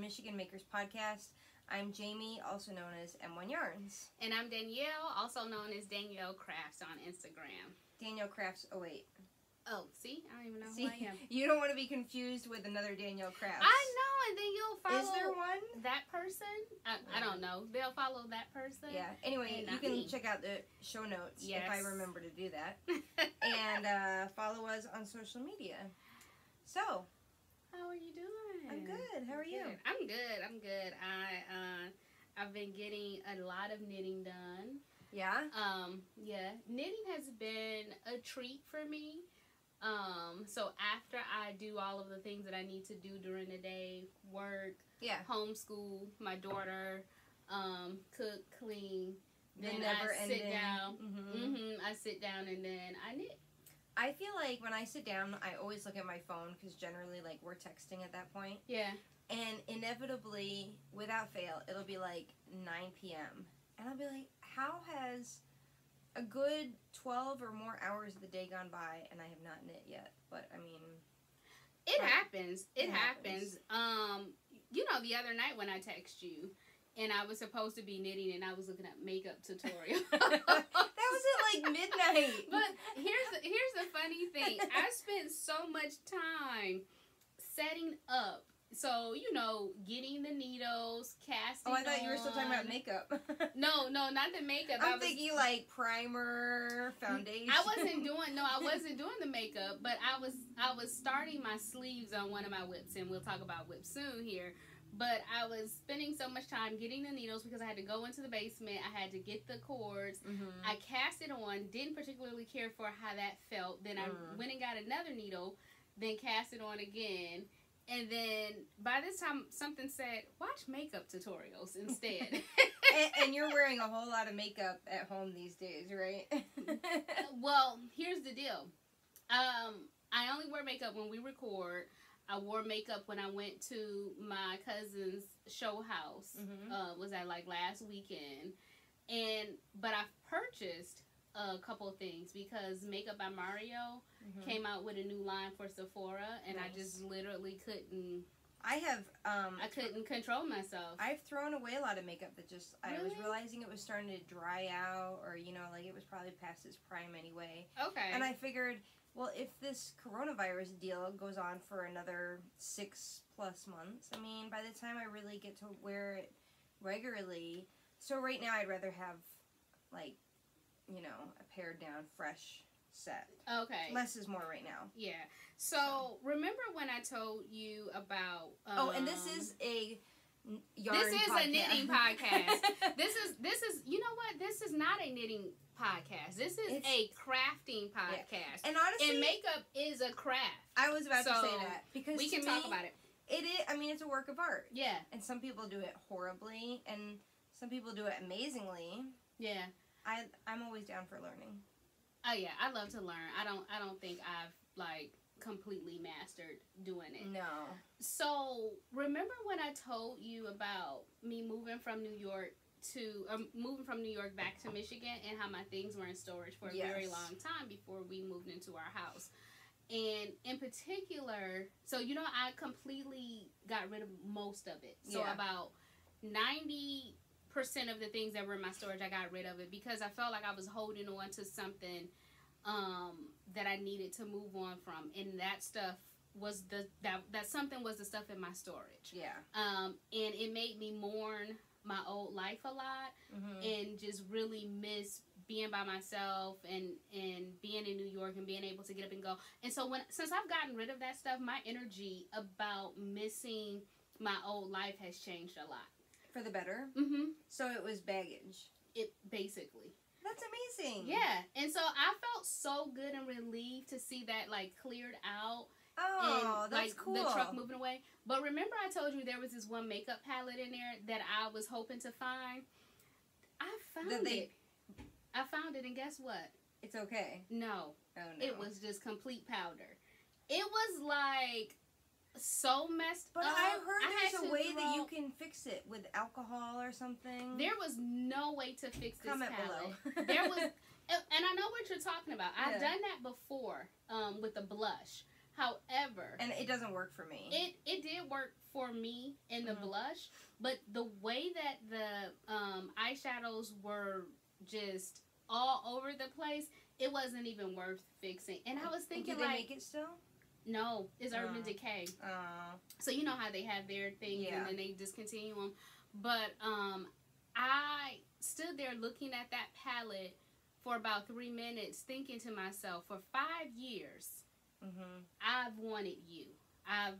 Michigan Makers Podcast. I'm Jamie, also known as M1 Yarns. And I'm Danielle, also known as Danielle Crafts on Instagram. Danielle Crafts 08. Oh, see? I don't even know who I am. You don't want to be confused with another Danielle Crafts. I know, and then you'll follow... Is there one? That person? I don't know. They'll follow that person. Yeah. Anyway, you can check out the show notes if I remember to do that. And follow us on social media. So... How are you doing? I'm good. How are you? I'm good. I've been getting a lot of knitting done. Yeah? Yeah. Knitting has been a treat for me. So after I do all of the things that I need to do during the day, work, homeschool my daughter, cook, clean, then I sit down. I sit down and then I knit. I feel like when I sit down, I always look at my phone because generally, like, we're texting at that point. Yeah. And inevitably, without fail, it'll be like 9 p.m. And I'll be like, how has a good 12 or more hours of the day gone by and I have not knit yet? But, I mean... It happens. It happens. You know, the other night when I text you, and I was supposed to be knitting, and I was looking at makeup tutorial. That was at like midnight. But here's the funny thing. I spent so much time setting up. So, you know, getting the needles, casting. Oh, I thought you were still talking about makeup. No, not the makeup. I'm thinking like primer, foundation. I wasn't doing the makeup, but I was starting my sleeves on one of my whips, and we'll talk about whips soon here. But I was spending so much time getting the needles because I had to go into the basement. I had to get the cords. I cast it on. Didn't particularly care for how that felt. Then I went and got another needle. Then cast it on again. And then by this time, something said, watch makeup tutorials instead. and you're wearing a whole lot of makeup at home these days, right? Well, here's the deal. I only wear makeup when we record. I wore makeup when I went to my cousin's show house. Was that like last weekend? But I've purchased a couple of things because Makeup by Mario came out with a new line for Sephora, and I just literally couldn't. I couldn't control myself. I've thrown away a lot of makeup that just I was realizing it was starting to dry out, or you know, like it was probably past its prime anyway. Okay. And I figured, well, if this coronavirus deal goes on for another 6+ months, I mean, by the time I really get to wear it regularly, so right now I'd rather have, like, you know, a pared down, fresh set. Okay. Less is more right now. Yeah. So remember when I told you about... and this is a yarn This is podcast. a knitting podcast. This is, you know what? This is not a knitting podcast. This is a crafting podcast. Yeah. And honestly, and makeup is a craft. I was about to say that because we can talk about it. It is. I mean, it's a work of art. Yeah. And some people do it horribly, and some people do it amazingly. Yeah. I'm always down for learning. Oh yeah, I love to learn. I don't think I've like completely mastered doing it. No. So remember when I told you about me moving from New York back to Michigan, and how my things were in storage for a very long time before we moved into our house. And in particular, so you know, I completely got rid of most of it. So about 90% of the things that were in my storage, I got rid of it because I felt like I was holding on to something that I needed to move on from, and that stuff was that something was the stuff in my storage. Yeah. And it made me mourn my old life a lot, and just really miss being by myself and being in New York and being able to get up and go. And so since I've gotten rid of that stuff, my energy about missing my old life has changed a lot. For the better? So it was baggage. It basically. That's amazing. Yeah. And so I felt so good and relieved to see that like cleared out. Oh, and, that's like, cool. The truck moving away. But remember I told you there was this one makeup palette in there that I was hoping to find? I found it. I found it, and guess what? It's okay. No. Oh, no. It was just complete powder. It was like so messed but up. I heard there's a way that you can fix it with alcohol or something. There was no way to fix this Comment palette. below. There was, and I know what you're talking about. I've done that before with a blush. However, and it doesn't work for me. It did work for me in the blush, but the way that the eyeshadows were just all over the place, it wasn't even worth fixing. And I was thinking, did they make it still? No, it's Urban Decay. So you know how they have their things and then they discontinue them. But I stood there looking at that palette for about 3 minutes, thinking to myself, for 5 years, I've wanted you. I've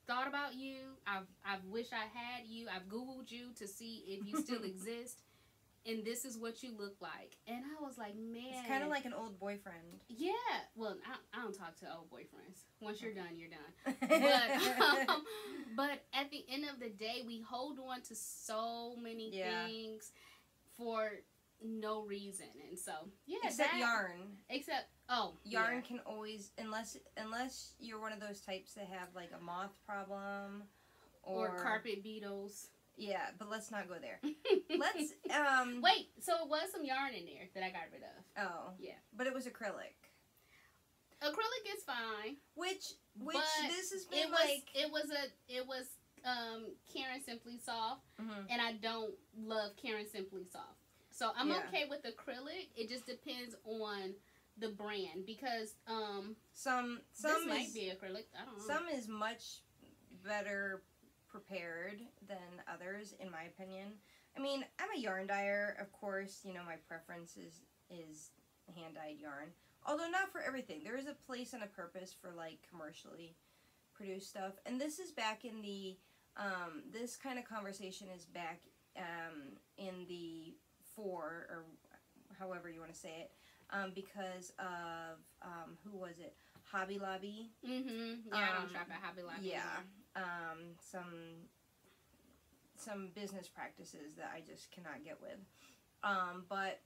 thought about you. I've wished I had you. I've Googled you to see if you still exist. And this is what you look like. And I was like, man. It's kind of like an old boyfriend. Yeah. Well, I don't talk to old boyfriends. Once you're done, you're done. But at the end of the day, we hold on to so many things for no reason. And so, Except yarn. Yarn yeah. can always, unless you're one of those types that have like a moth problem. Or carpet beetles. Yeah, but let's not go there. Let's, Wait, so it was some yarn in there that I got rid of. Oh. Yeah. But it was acrylic. Acrylic is fine. Which but this has been it was Karen Simply Soft, and I don't love Karen Simply Soft. So I'm okay with acrylic. It just depends on the brand, because some this might be acrylic. I don't know. Some is much better prepared than others, in my opinion. I mean, I'm a yarn dyer, of course. You know, my preference is hand-dyed yarn, although not for everything. There is a place and a purpose for like commercially produced stuff, and this is back in the this kind of conversation is back in the or however you want to say it, because of who was it? Hobby Lobby. Yeah, I don't shop at Hobby Lobby. Yeah. Some business practices that I just cannot get with. But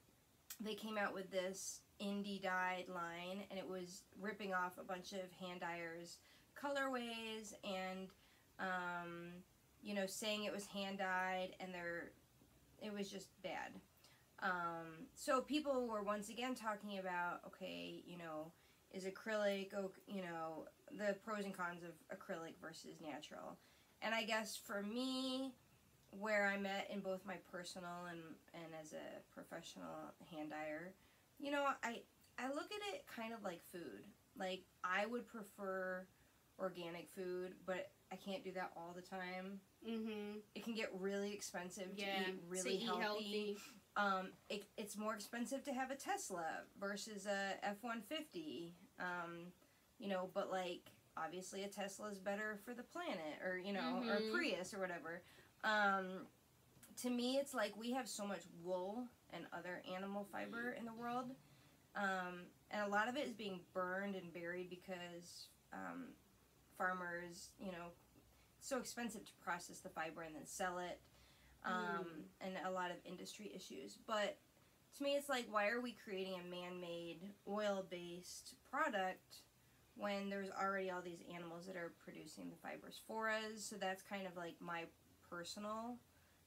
they came out with this indie dyed line, and it was ripping off a bunch of hand dyers' colorways, and you know, saying it was hand dyed, and it was just bad. So people were once again talking about, okay, you know, is acrylic, you know, the pros and cons of acrylic versus natural. And I guess for me, where I'm at in both my personal and as a professional hand dyer, you know, I look at it kind of like food. Like, I would prefer organic food, but I can't do that all the time. It can get really expensive to eat really healthy. It's more expensive to have a Tesla versus a F-150. You know, but like, obviously a Tesla is better for the planet, or, you know, or Prius or whatever. To me, it's like we have so much wool and other animal fiber in the world. And a lot of it is being burned and buried because farmers, you know, it's so expensive to process the fiber and then sell it. And a lot of industry issues. But to me, it's like, why are we creating a man-made oil-based product when there's already all these animals that are producing the fibers for us? So that's kind of like my personal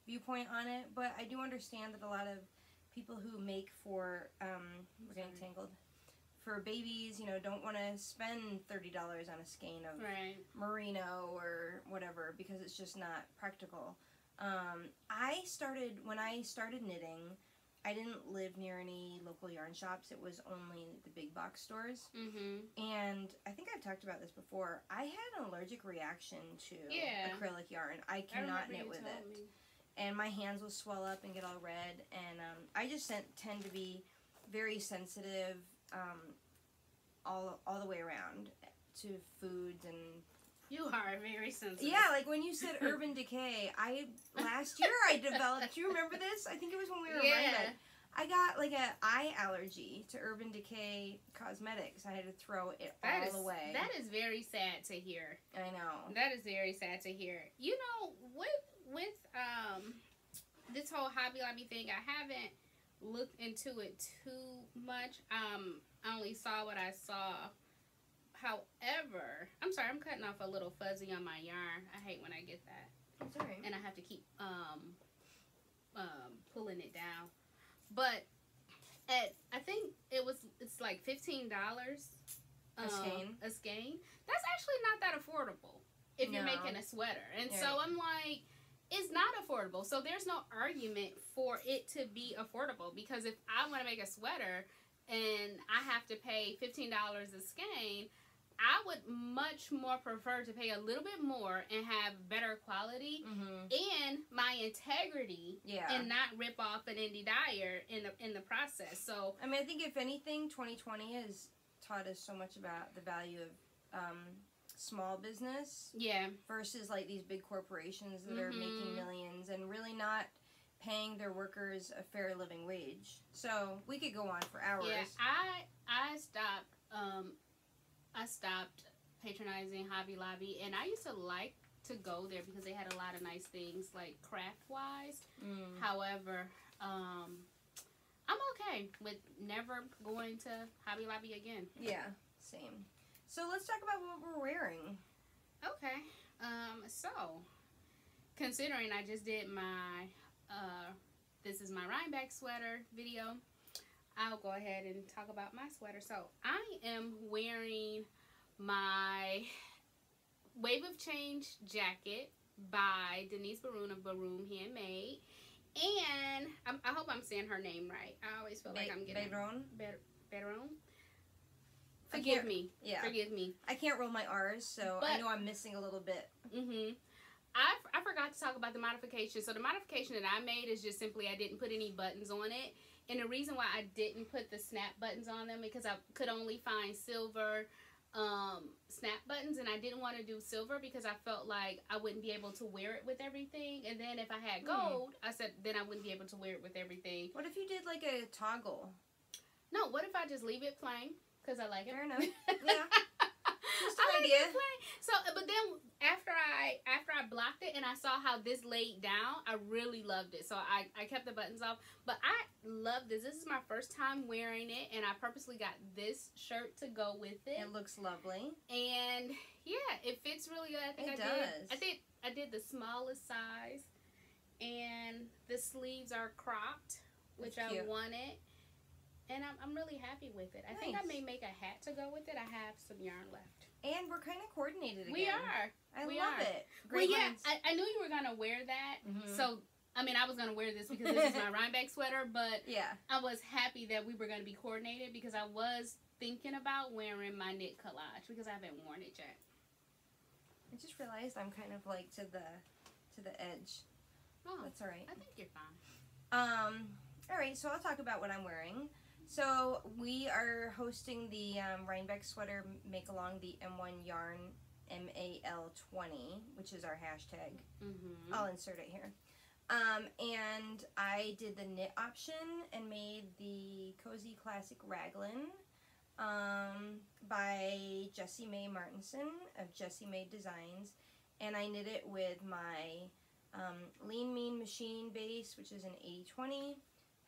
viewpoint on it. But I do understand that a lot of people who make for, we're getting tangled, for babies, you know, don't want to spend $30 on a skein of merino or whatever, because it's just not practical. When I started knitting, I didn't live near any local yarn shops. It was only the big box stores. And I think I've talked about this before. I had an allergic reaction to acrylic yarn. I cannot knit with it. And my hands will swell up and get all red. And I just tend to be very sensitive all the way around to foods and... You are very sensitive. Yeah, like when you said Urban Decay, last year I developed, do you remember this? I think it was when we were running. I got like an eye allergy to Urban Decay cosmetics. I had to throw it all away. That is very sad to hear. I know. That is very sad to hear. You know, with this whole Hobby Lobby thing, I haven't looked into it too much. I only saw what I saw. However, I'm sorry, I'm cutting off a little fuzzy on my yarn. I hate when I get that. That's all right. And I have to keep pulling it down. But I think it's like $15 a skein. A skein. That's actually not that affordable if you're making a sweater. And so I'm like, it's not affordable. So there's no argument for it to be affordable, because if I want to make a sweater and I have to pay $15 a skein, I would much more prefer to pay a little bit more and have better quality and my integrity and not rip off an indie dyer in the process. So I mean, I think if anything, 2020 has taught us so much about the value of small business versus like these big corporations that are making millions and really not paying their workers a fair living wage. So we could go on for hours. Yeah, I stopped patronizing Hobby Lobby, and I used to like to go there because they had a lot of nice things, like craft-wise. However, I'm okay with never going to Hobby Lobby again. Yeah, same. So let's talk about what we're wearing. Okay. So, considering I just did my, this is my Rhinebeck sweater video, I'll go ahead and talk about my sweater. So I am wearing my Wave of Change jacket by Denise Bayron of Bayron Handmade. And I hope I'm saying her name right. I always feel like I'm getting Bayron. Bayron. Forgive me. Yeah. Forgive me. I can't roll my R's, so I know I'm missing a little bit. I forgot to talk about the modification. So the modification that I made is just simply I didn't put any buttons on it. And the reason why I didn't put the snap buttons on them because I could only find silver snap buttons, and I didn't want to do silver because I felt like I wouldn't be able to wear it with everything. And then if I had gold, I said then I wouldn't be able to wear it with everything. What if you did like a toggle? No, what if I just leave it plain? Because I like it. Fair enough. Yeah. Just an idea. So, but then after I blocked it and I saw how this laid down, I really loved it. So I kept the buttons off. But I love this. This is my first time wearing it, and I purposely got this shirt to go with it. It looks lovely. And yeah, it fits really good. I think I did the smallest size, and the sleeves are cropped, which I wanted. And I'm really happy with it. I think I may make a hat to go with it. I have some yarn left. And we're kind of coordinated again. We are. I love it. Great lines. I knew you were going to wear that. So, I mean, I was going to wear this because this is my Rhinebeck sweater. But I was happy that we were going to be coordinated because I was thinking about wearing my knit collage because I haven't worn it yet. I just realized I'm kind of like to the edge. Oh, that's all right. I think you're fine. All right, so I'll talk about what I'm wearing. So we are hosting the Rhinebeck sweater Makealong, the M1 yarn MAL20, which is our hashtag. I'll insert it here. And I did the knit option and made the Cozy Classic Raglan by Jessie May Martinson of Jessie May Designs. And I knit it with my Lean Mean machine base, which is an 80/20,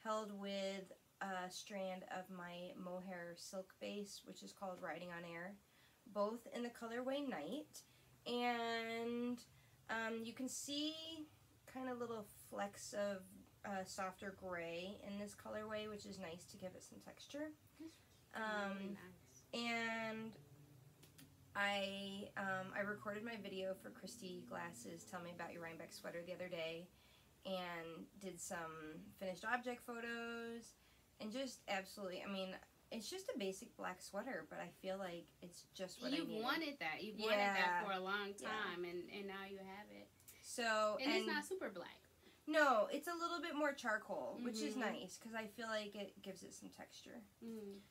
held with a strand of my mohair silk base, which is called Riding on Air, both in the colorway Night. And you can see kind of little flecks of softer gray in this colorway, which is nice to give it some texture. Really nice. And I recorded my video for Christy Glass's Tell Me About Your Rhinebeck Sweater the other day, and did some finished object photos. And just absolutely, I mean, it's just a basic black sweater, but I feel like it's just what I needed. You've wanted that. You've wanted that for a long time, and now you have it. So, and it's not super black. No, it's a little bit more charcoal, which is nice, because I feel like it gives it some texture.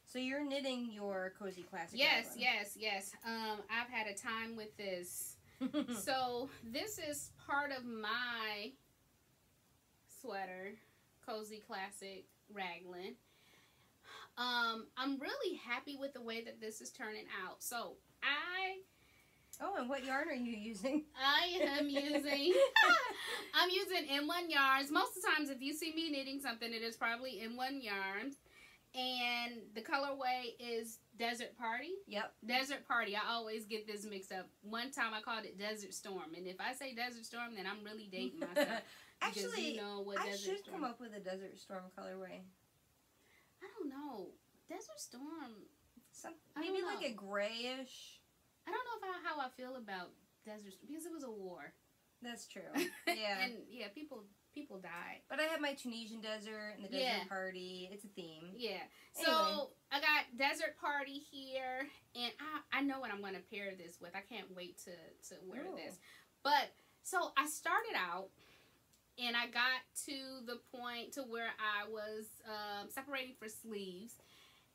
So you're knitting your Cozy Classic. Yes. I've had a time with this. So this is part of my sweater, Cozy Classic Raglan. I'm really happy with the way that this is turning out. So Oh, and what yarn are you using? I am using I'm using M1 yarns. Most of the times if you see me knitting something, it is probably M1 yarns. And the colorway is Desert Party. Yep. Desert Party. I always get this mixed up. One time I called it Desert Storm. And if I say Desert Storm, then I'm really dating myself. Actually, you know what I should come up with a Desert Storm colorway. I don't know. Desert Storm. Maybe like a grayish. I don't know how I feel about deserts because it was a war. That's true. Yeah. And yeah, people died. But I have my Tunisian desert and the desert party. It's a theme. Yeah. Anyway. So I got desert party here, and I know what I'm going to pair this with. I can't wait to wear this. But so I started out, and I got to the point to where I was separating for sleeves,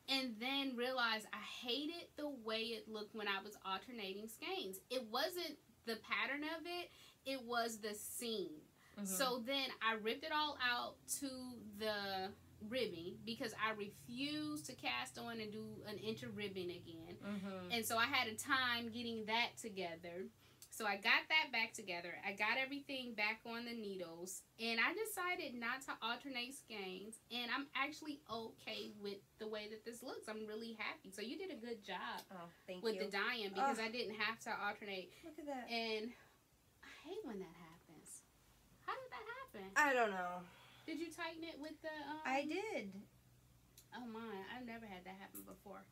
and then realized I hated the way it looked when I was alternating skeins. It wasn't the pattern of it. It was the seam. So then I ripped it all out to the ribbing because I refused to cast on and do an inch of ribbing again. And so I had a time getting that together. So I got that back together. I got everything back on the needles. And I decided not to alternate skeins. And I'm actually okay with the way that this looks. I'm really happy. So you did a good job with the dyeing because I didn't have to alternate. Look at that. And I hate when that happens. How did that happen? I don't know. Did you tighten it with the... I did. Oh, my. I've never had that happen before.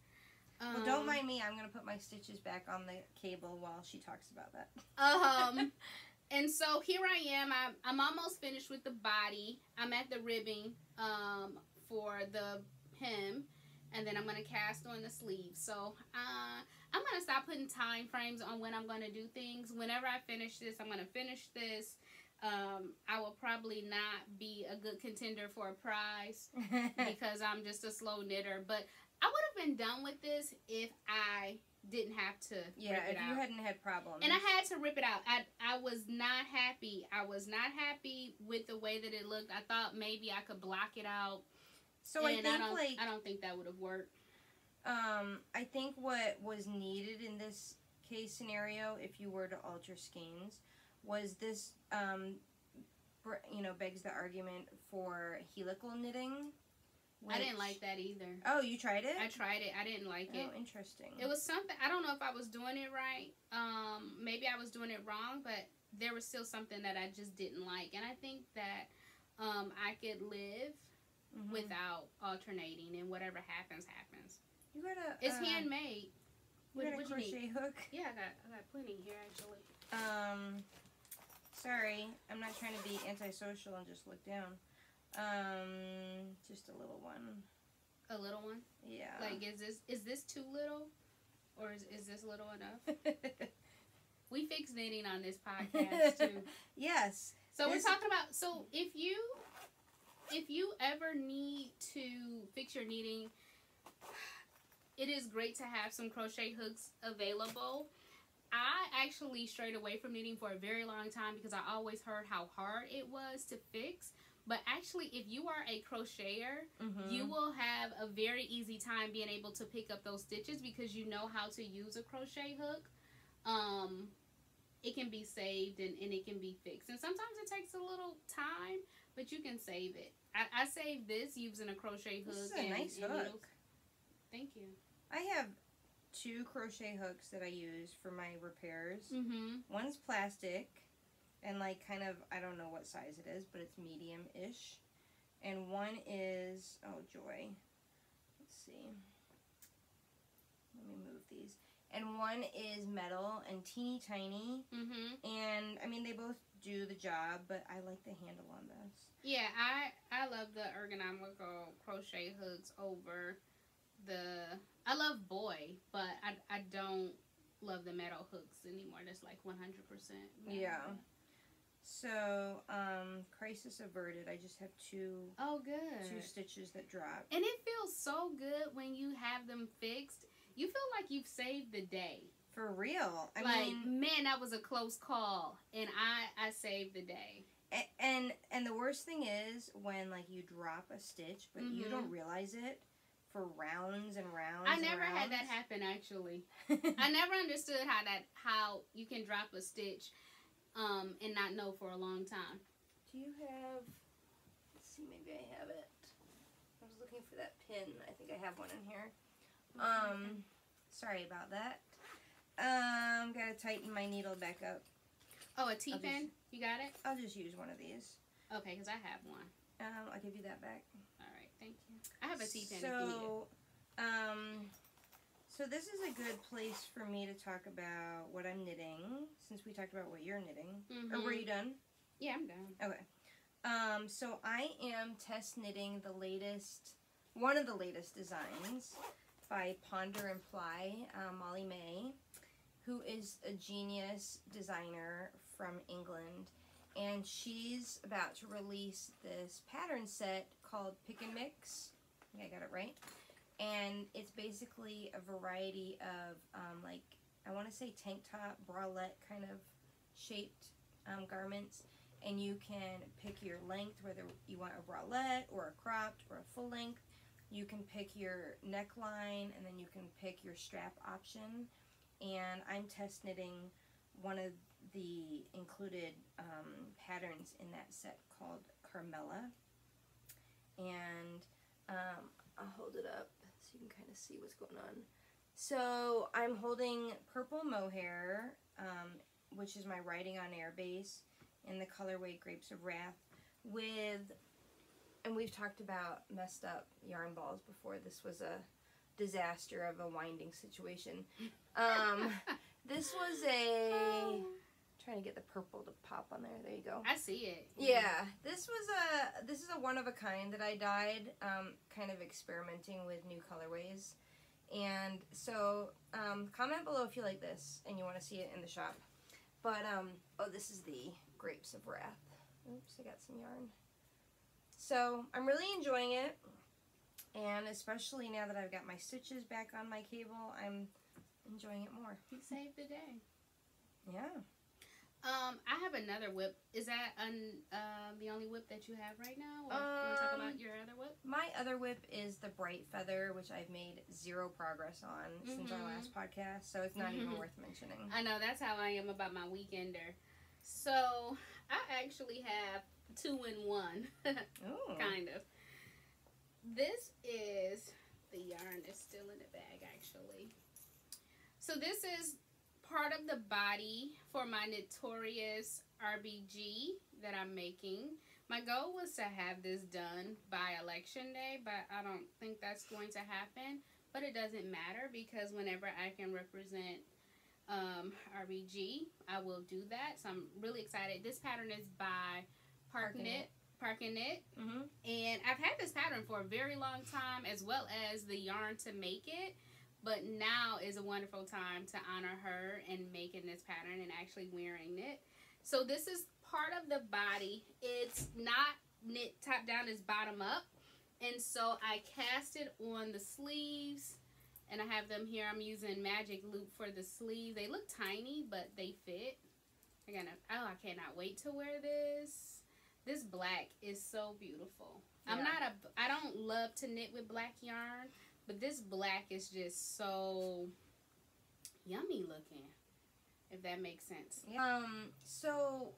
Well, don't mind me. I'm going to put my stitches back on the cable while she talks about that. And so here I am. I'm almost finished with the body. I'm at the ribbing for the hem. And then I'm going to cast on the sleeves. So I'm going to stop putting time frames on when I'm going to do things. Whenever I finish this, I'm going to finish this. I will probably not be a good contender for a prize because I'm just a slow knitter. But I would have been done with this if I didn't have to rip it out. If you hadn't had problems. And I had to rip it out. I was not happy. I was not happy with the way that it looked. I thought maybe I could block it out. So I don't think that would have worked. I think what was needed in this case scenario, if you were to alter skeins, was this, begs the argument for helical knitting. I didn't like that either. Oh, you tried it? I tried it. I didn't like it. Oh, interesting. It was something, I don't know if I was doing it right. Maybe I was doing it wrong, but there was still something that I just didn't like. And I think that I could live without alternating, and whatever happens, happens. You got a... It's handmade. You got a crochet hook? Yeah, I got plenty here, actually. Sorry, I'm not trying to be antisocial and just look down. Just a little one. A little one? Yeah. Like, is this too little? Or is this little enough? We fix knitting on this podcast, too. Yes. So we're talking about, so if you ever need to fix your knitting, it is great to have some crochet hooks available. I actually strayed away from knitting for a very long time because I always heard how hard it was to fix. But actually, if you are a crocheter, you will have a very easy time being able to pick up those stitches because you know how to use a crochet hook. It can be saved and it can be fixed. And sometimes it takes a little time, but you can save it. I saved this using a crochet hook. This is a nice hook. Needles. Thank you. I have 2 crochet hooks that I use for my repairs. One's plastic and like kind of, I don't know what size it is, but it's medium-ish. And one is, oh joy, let's see, let me move these. And one is metal and teeny tiny. And I mean, they both do the job, but I like the handle on this. Yeah, I love the ergonomical crochet hooks over I love boy, but I don't love the metal hooks anymore. That's like 100% metal. Yeah. So, crisis averted. I just have 2. Oh, good. 2 stitches that drop. And it feels so good when you have them fixed. You feel like you've saved the day. For real. I mean, man, that was a close call, and I saved the day. And the worst thing is when like you drop a stitch, but you don't realize it. For rounds and rounds. I never had that happen actually. I never understood how you can drop a stitch and not know for a long time. Do you have, let's see, maybe I have it. I was looking for that pin. I think I have one in here. Sorry about that. Gotta tighten my needle back up. Oh, a T-pin? You got it? I'll just use one of these. Okay, because I have one. I'll give you that back. All right, thank you. I have a T-pin if you need it. So this is a good place for me to talk about what I'm knitting, since we talked about what you're knitting. Or were you done? Yeah, I'm done. Okay. So I am test knitting one of the latest designs by Ponder and Ply, Molly May, who is a genius designer from England. And she's about to release this pattern set called Pick and Mix. I think I got it right. And it's basically a variety of, like, I want to say tank top, bralette kind of shaped garments. And you can pick your length, whether you want a bralette or a cropped or a full length. You can pick your neckline, and then you can pick your strap option. And I'm test knitting one of the included patterns in that set called Carmela. And I'll hold it up so you can kind of see what's going on. So I'm holding purple mohair, which is my Writing on Air base, in the colorway Grapes of Wrath, and we've talked about messed up yarn balls before. This was a disaster of a winding situation. This was trying to get the purple to pop on there. There you go. I see it. Yeah, this is a one of a kind that I dyed, kind of experimenting with new colorways. And so, comment below if you like this and you want to see it in the shop. But, oh, this is the Grapes of Wrath. Oops, I got some yarn. So, I'm really enjoying it. And especially now that I've got my stitches back on my cable, I'm enjoying it more. You saved the day. Yeah. I have another whip. Is that the only whip that you have right now? Or you want to talk about your other whip? My other whip is the Bright Feather, which I've made zero progress on since our last podcast, so it's not even worth mentioning. I know, that's how I am about my weekender. So, I actually have 2-in-1, kind of. This is, the yarn is still in the bag, actually. So, this is part of the body for my Knitorious RBG that I'm making. My goal was to have this done by election day, but I don't think that's going to happen. But it doesn't matter, because whenever I can represent RBG, I will do that. So I'm really excited. This pattern is by ParknKnit. And I've had this pattern for a very long time, as well as the yarn to make it. But now is a wonderful time to honor her and making this pattern and actually wearing it. So this is part of the body. It's not knit top down, it's bottom up. And so I cast it on the sleeves. And I have them here. I'm using Magic Loop for the sleeves. They look tiny, but they fit. I cannot wait to wear this. This black is so beautiful. Yeah. I don't love to knit with black yarn. But this black is just so yummy looking, if that makes sense. So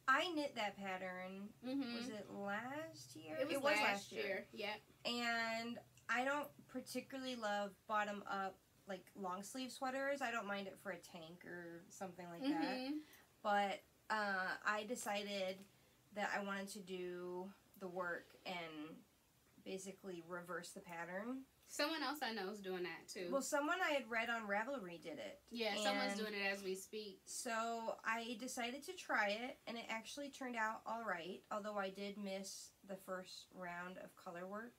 I knit that pattern. Was it last year? It was last year. Yeah. And I don't particularly love bottom up, like, long sleeve sweaters. I don't mind it for a tank or something like that. But I decided that I wanted to do the work and basically reverse the pattern. Someone else I know is doing that too. Well, someone I had read on Ravelry did it. Yeah, someone's doing it as we speak. So I decided to try it, and it actually turned out all right, although I did miss the first round of color work,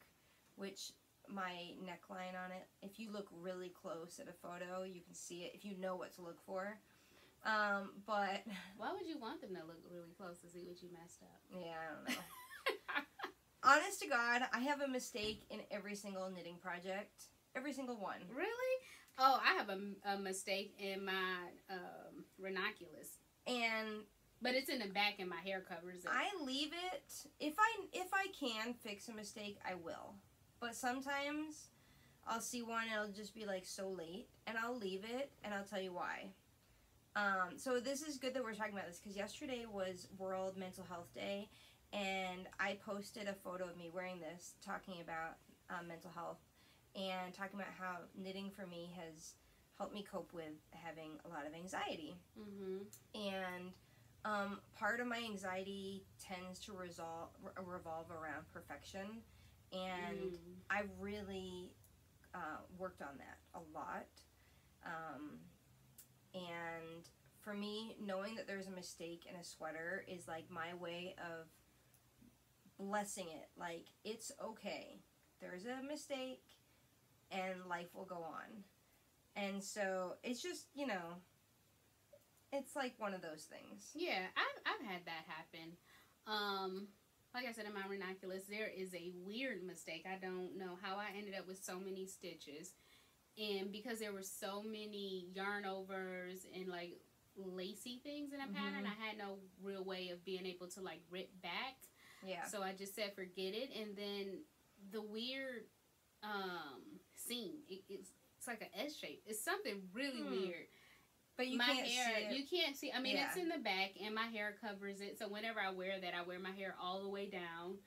which my neckline on it, if you look really close at a photo, you can see it, if you know what to look for. But why would you want them to look really close to see what you messed up? Yeah, I don't know. Honest to God, I have a mistake in every single knitting project. Every single one. Really? Oh, I have a mistake in my ranunculus. But it's in the back and my hair covers it. I leave it. If I can fix a mistake, I will. But sometimes I'll see one and it'll just be like so late. And I'll leave it and I'll tell you why. So this is good that we're talking about this, because yesterday was World Mental Health Day. And I posted a photo of me wearing this, talking about mental health, and talking about how knitting for me has helped me cope with having a lot of anxiety. And part of my anxiety tends to revolve around perfection. And I really worked on that a lot. And for me, knowing that there's a mistake in a sweater is like my way of blessing it. Like, it's okay. There's a mistake and life will go on. And so it's just, you know, it's like one of those things. Yeah, I've had that happen. Like I said, in my vernaculars, there is a weird mistake. I don't know how I ended up with so many stitches. And because there were so many yarn overs and like lacy things in a pattern, I had no real way of being able to like rip back. Yeah. So I just said forget it. And then the weird seam, it's like an S shape. It's something really weird. But you can't see it. You can't see. I mean, it's in the back, and my hair covers it. So whenever I wear that, I wear my hair all the way down,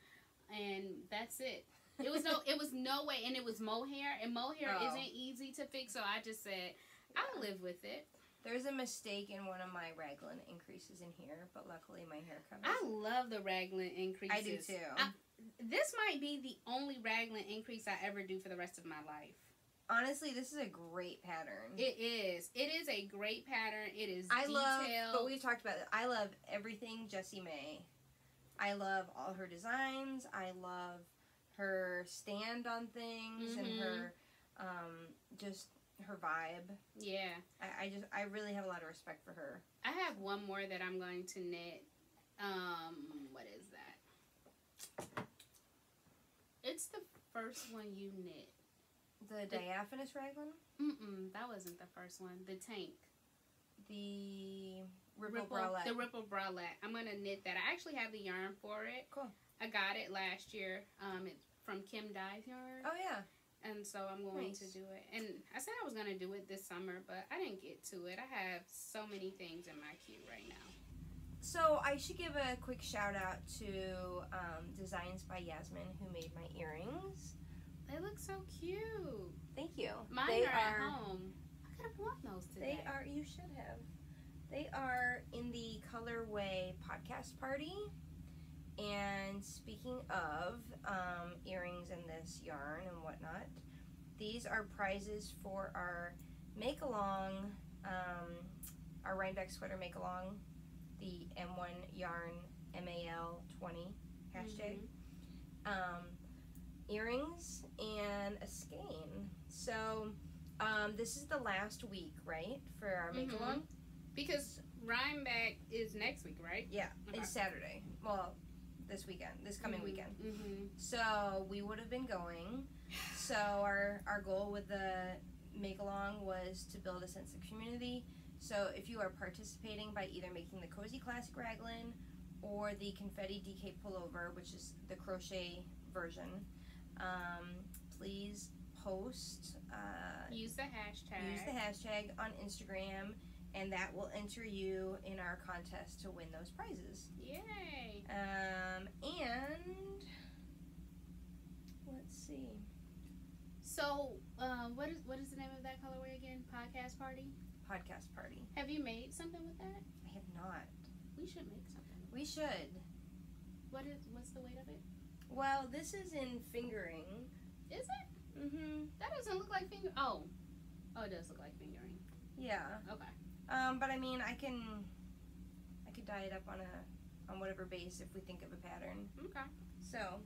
and that's it. It was no way, and it was mohair, and mohair isn't easy to fix. So I just said, I'll live with it. There's a mistake in one of my Raglan increases in here, but luckily my hair covers I it. love the Raglan increases. I do too. This might be the only Raglan increase I ever do for the rest of my life. Honestly, this is a great pattern. It is. It is a great pattern. It is detailed. But we've talked about it. I love everything Jessie May. I love all her designs. I love her stand on things and her just her vibe. Yeah. I really have a lot of respect for her. I have one more that I'm going to knit. What is that? It's the first one you knit. The diaphanous Raglan? That wasn't the first one. The tank. The ripple bralette. The ripple bralette. I'm going to knit that. I actually have the yarn for it. Cool. I got it last year. It's from Kim Dye's yarn. Oh, yeah. And so I'm going to do it. And I said I was going to do it this summer, but I didn't get to it. I have so many things in my queue right now. So I should give a quick shout out to Designs by Yasmen, who made my earrings. They look so cute. Thank you. Mine are at home. I could have worn those today. They are. You should have. They are in the colorway podcast party. And speaking of earrings and this yarn and whatnot, these are prizes for our Makealong, our Rhinebeck sweater Makealong, the M1 yarn MAL20 hashtag. Earrings and a skein. So this is the last week, right, for our Makealong? Because Rhinebeck is next week, right? Yeah, it's Saturday. Well, this weekend, this coming weekend. So we would have been going. So our goal with the Makealong was to build a sense of community. So if you are participating by either making the Cozy Classic Raglan or the Confetti DK Pullover, which is the crochet version, please post. Use the hashtag on Instagram, and that will enter you in our contest to win those prizes. Yay! And let's see. So, what is the name of that colorway again? Podcast party. Podcast party. Have you made something with that? I have not. We should make something. We should. What's the weight of it? Well, this is in fingering. Is it? That doesn't look like finger. Oh, it does look like fingering. Yeah. Okay. But I mean, I could dye it up on whatever base if we think of a pattern. Okay. So,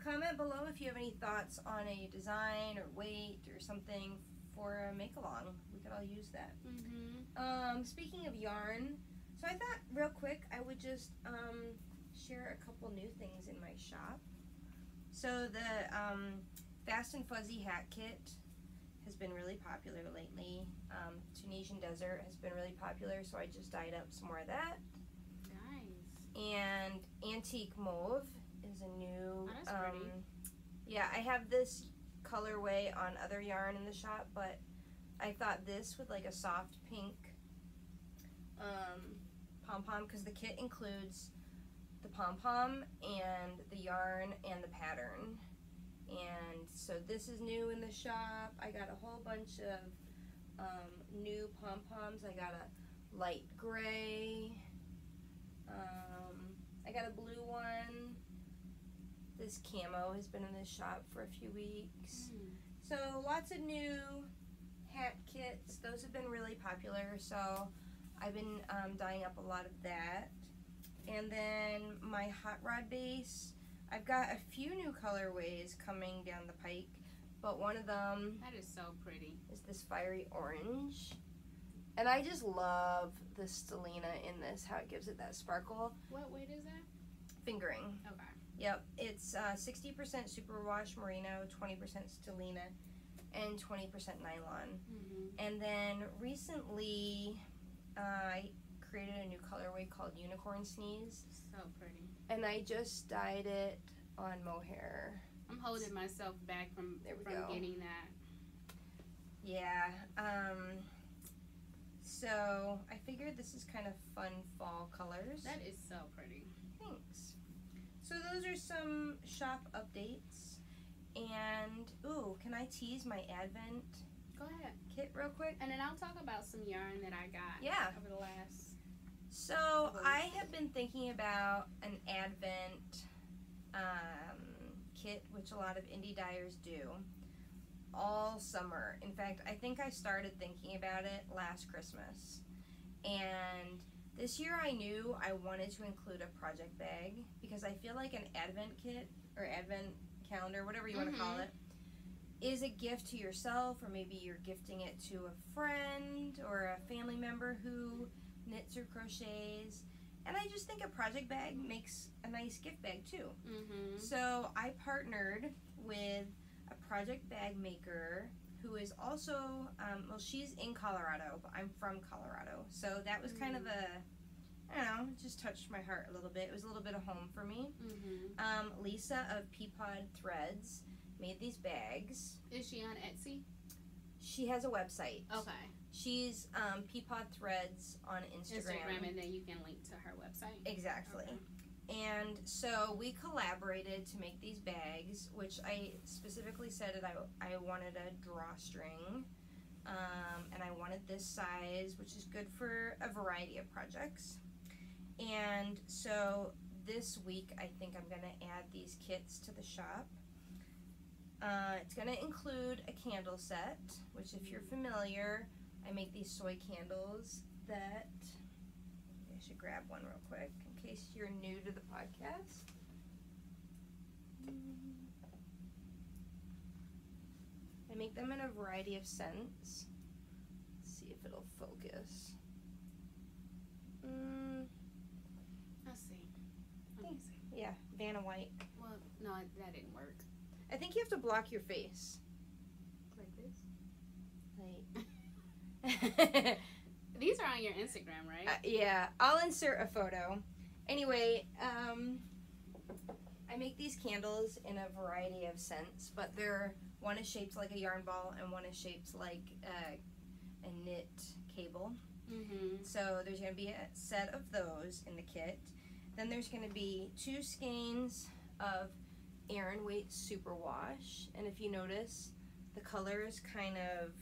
comment below if you have any thoughts on a design or weight or something for a Makealong. We could all use that. Speaking of yarn, so I thought real quick I would just share a couple new things in my shop. So the Fast and Fuzzy hat kit has been really popular lately. Tunisian Desert has been really popular, so I just dyed up some more of that. Nice. And Antique Mauve is a new. Oh, that's pretty. Yeah, I have this colorway on other yarn in the shop, but I thought this with like a soft pink pom-pom, because the kit includes the pom-pom and the yarn and the pattern. And so this is new in the shop. I got a whole bunch of new pom-poms. I got a light gray. I got a blue one. This camo has been in this shop for a few weeks. So lots of new hat kits. Those have been really popular, so I've been dyeing up a lot of that. And then my hot rod base, I've got a few new colorways coming down the pike, but one of them, that is so pretty, is this fiery orange. And I just love the stellina in this, how it gives it that sparkle. What weight is that? Fingering. Okay. Yep, it's 60% superwash merino, 20% stellina, and 20% nylon. And then recently, I created a new colorway called Unicorn Sneeze. So pretty. And I just dyed it on mohair. I'm holding myself back from getting that. Yeah. So I figured this is kind of fun fall colors. That is so pretty. Thanks. So those are some shop updates. And, ooh, can I tease my Advent Go ahead. kit real quick? And then I'll talk about some yarn that I got over the last. So I have been thinking about an Advent kit, which a lot of indie dyers do, all summer. In fact, I think I started thinking about it last Christmas. And this year I knew I wanted to include a project bag because I feel like an Advent kit or Advent calendar, whatever you want to call it, is a gift to yourself, or maybe you're gifting it to a friend or a family member who knits or crochets. And I just think a project bag makes a nice gift bag too. So I partnered with a project bag maker who is also, well, she's in Colorado, but I'm from Colorado. So that was kind of a, I don't know, it just touched my heart a little bit. It was a little bit of home for me. Lisa of PeaPodThreads made these bags. Is she on Etsy? She has a website. Okay. She's PeaPodThreads on Instagram. And then you can link to her website. Exactly. Okay. And so we collaborated to make these bags, which I specifically said that I wanted a drawstring, and I wanted this size, which is good for a variety of projects. And so this week I think I'm going to add these kits to the shop. It's going to include a candle set, which if you're familiar, I make these soy candles that, I should grab one real quick in case you're new to the podcast. I make them in a variety of scents. Let's see if it'll focus. Let's see. Let me see. Yeah, Vanna White. Well, no, that didn't work. I think you have to block your face. Like this? Like. These are on your Instagram, right? Yeah, I'll insert a photo. Anyway, I make these candles in a variety of scents, but one is shaped like a yarn ball and one is shaped like a knit cable. So there's going to be a set of those in the kit. Then there's going to be 2 skeins of Aran Weight Superwash, and if you notice, the colors kind of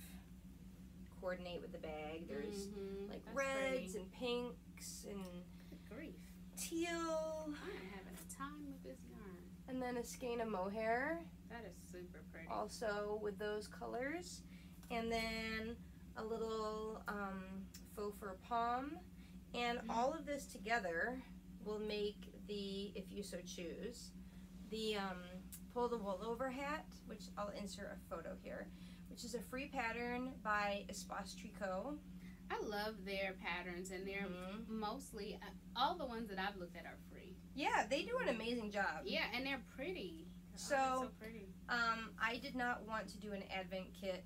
coordinate with the bag. There's like reds and pinks and teal. I'm having a time with this yarn. And then a skein of mohair. That is super pretty. Also with those colors. And then a little faux fur palm. And all of this together will make the, if you so choose, the pull the wool over hat, which I'll insert a photo here, which is a free pattern by Espace Tricot. I love their patterns, and they're mostly, all the ones that I've looked at are free. Yeah, they do an amazing job. Yeah, and they're pretty. So pretty. I did not want to do an Advent kit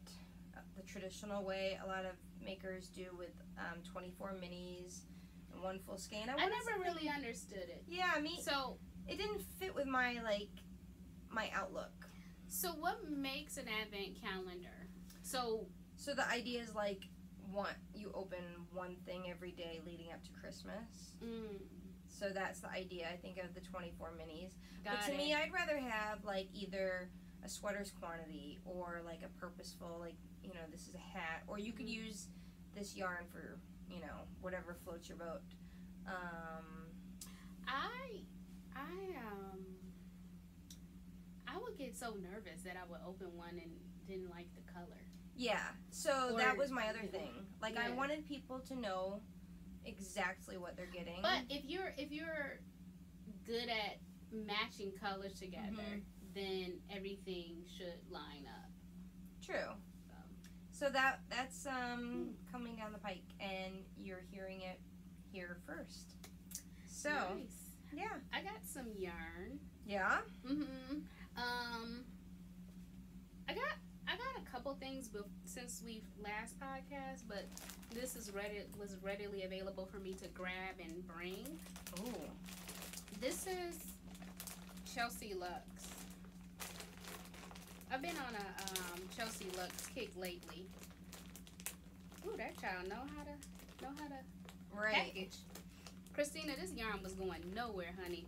the traditional way a lot of makers do with 24 minis and 1 full skein. I never really understood it. Yeah, me. So it didn't fit with my my outlook. So what makes an Advent calendar? So the idea is like you open one thing every day leading up to Christmas. So that's the idea, I think, of the 24 minis. But to me, I'd rather have like either a sweater's quantity or like a purposeful, like, you know, this is a hat, or you could use this yarn for, you know, whatever floats your boat. I would get so nervous that I would open one and didn't like the color. Yeah, so Or- that was my other thing. Like, I Yeah. wanted people to know exactly what they're getting. But if you're good at matching colors together, then everything should line up. True. So that's coming down the pike, and you're hearing it here first. So Nice. yeah, I got some yarn. yeah. I got a couple things since we've last podcast, but this was readily available for me to grab and bring. Ooh. This is Chelsea Lux. I've been on a Chelsea Lux kick lately. Ooh, that child know how to Right. package. Christina, this yarn was going nowhere, honey.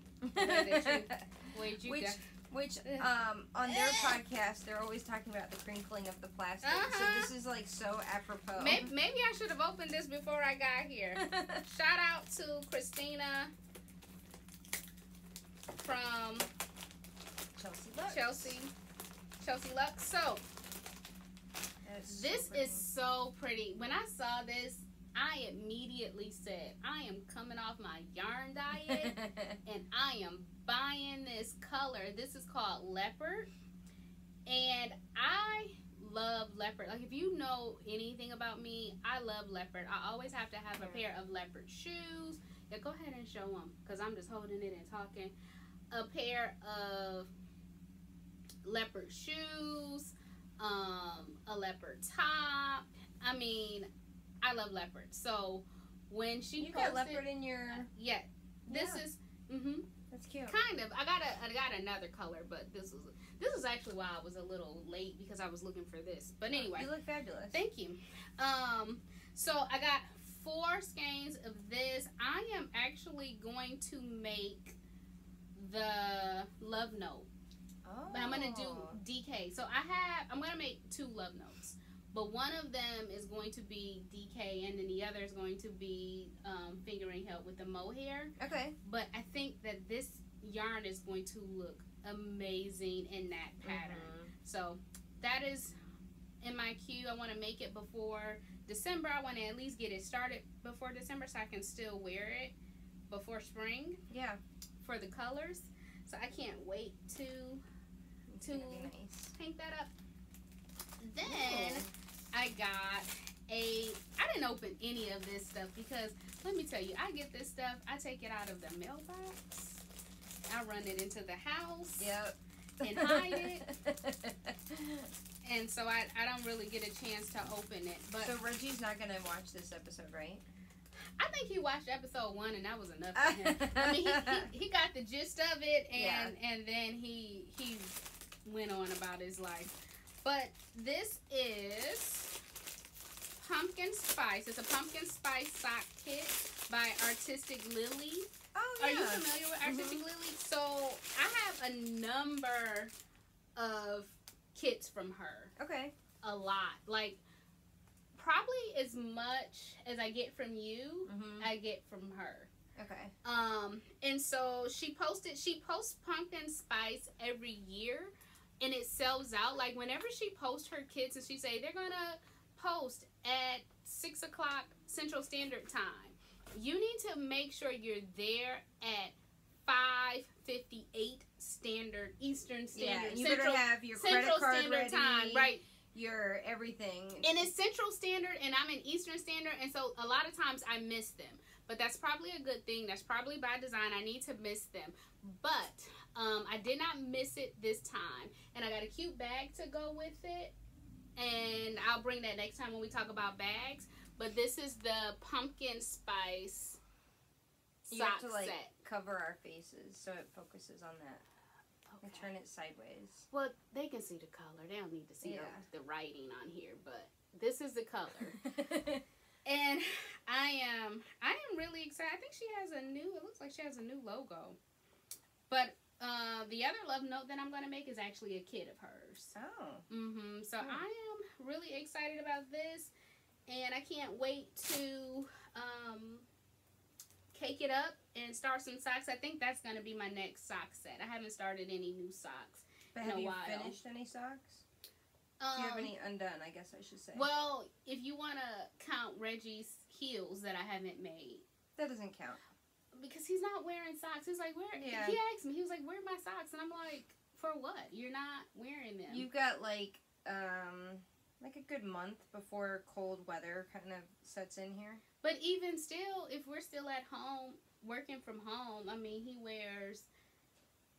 Where'd you go? Which on their podcast they're always talking about the crinkling of the plastic. So this is like so apropos. Maybe I should have opened this before I got here. Shout out to Christina from Chelsea Lux. So this is so pretty. When I saw this, I immediately said, I am coming off my yarn diet and I am buying this color. This is called Leopard. And I love leopard. Like, if you know anything about me, I love leopard. I always have to have a pair of leopard shoes. Yeah, go ahead and show them, because I'm just holding it and talking. A pair of leopard shoes, a leopard top. I mean, I love leopard. So when she you posted, got leopard in your yeah, this is that's cute. kind of. I got another color, but this is actually why I was a little late, because I was looking for this. But anyway, You look fabulous. thank you. So I got 4 skeins of this. I am actually going to make the love note. Oh. But I'm gonna do DK. So I'm gonna make 2 love notes, but one of them is going to be DK, and then the other is going to be fingering help with the mohair. Okay. But I think that this yarn is going to look amazing in that pattern. So that is in my queue. I want to make it before December. I want to at least get it started before December, so I can still wear it before spring. Yeah. For the colors. So I can't wait to It's gonna be nice. paint that up. Then I got I didn't open any of this stuff, because let me tell you, I get this stuff, I take it out of the mailbox, I run it into the house, Yep. and hide it. And so I don't really get a chance to open it. But So Reggie's not gonna watch this episode, right? I think he watched episode 1, and that was enough for him. I mean, he got the gist of it, and then he went on about his life. But this is Pumpkin Spice. It's a pumpkin spice sock kit by Artistic Lily. Oh yeah. Are you familiar with Artistic Lily? So I have a number of kits from her. Okay. A lot. Like, probably as much as I get from you, I get from her. Okay. And so she posts pumpkin spice every year, and it sells out. Like, whenever she posts her kits, and she say they're gonna post at 6 o'clock Central Standard Time, you need to make sure you're there at 5:58 Eastern Standard. Yeah, you better have your credit Central card Standard ready, Time, right? Your everything. And it's Central Standard, and I'm in Eastern Standard, and so a lot of times I miss them. But that's probably a good thing. That's probably by design. I need to miss them. But I did not miss it this time. And I got a cute bag to go with it. And I'll bring that next time when we talk about bags. But this is the pumpkin spice You have sock to like set. cover our faces so it focuses on that. And Okay. turn it sideways. Well, they can see the color. They don't need to see the writing on here. But this is the color. And I am really excited. I think it looks like she has a new logo. But the other love note that I'm going to make is actually a kit of hers. Oh. So I am really excited about this. And I can't wait to cake it up and start some socks. I think that's going to be my next sock set. I haven't started any new socks But in have a you while. finished any socks? Do you have any undone, I guess I should say? Well, if you want to count Reggie's heels that I haven't made. That doesn't count. Because he's not wearing socks. He's like, where? Yeah. He asked me, he was like, where are my socks? And I'm like, for what? You're not wearing them. You've got like a good month before cold weather kind of sets in here. But even still, if we're still at home, working from home, I mean, he wears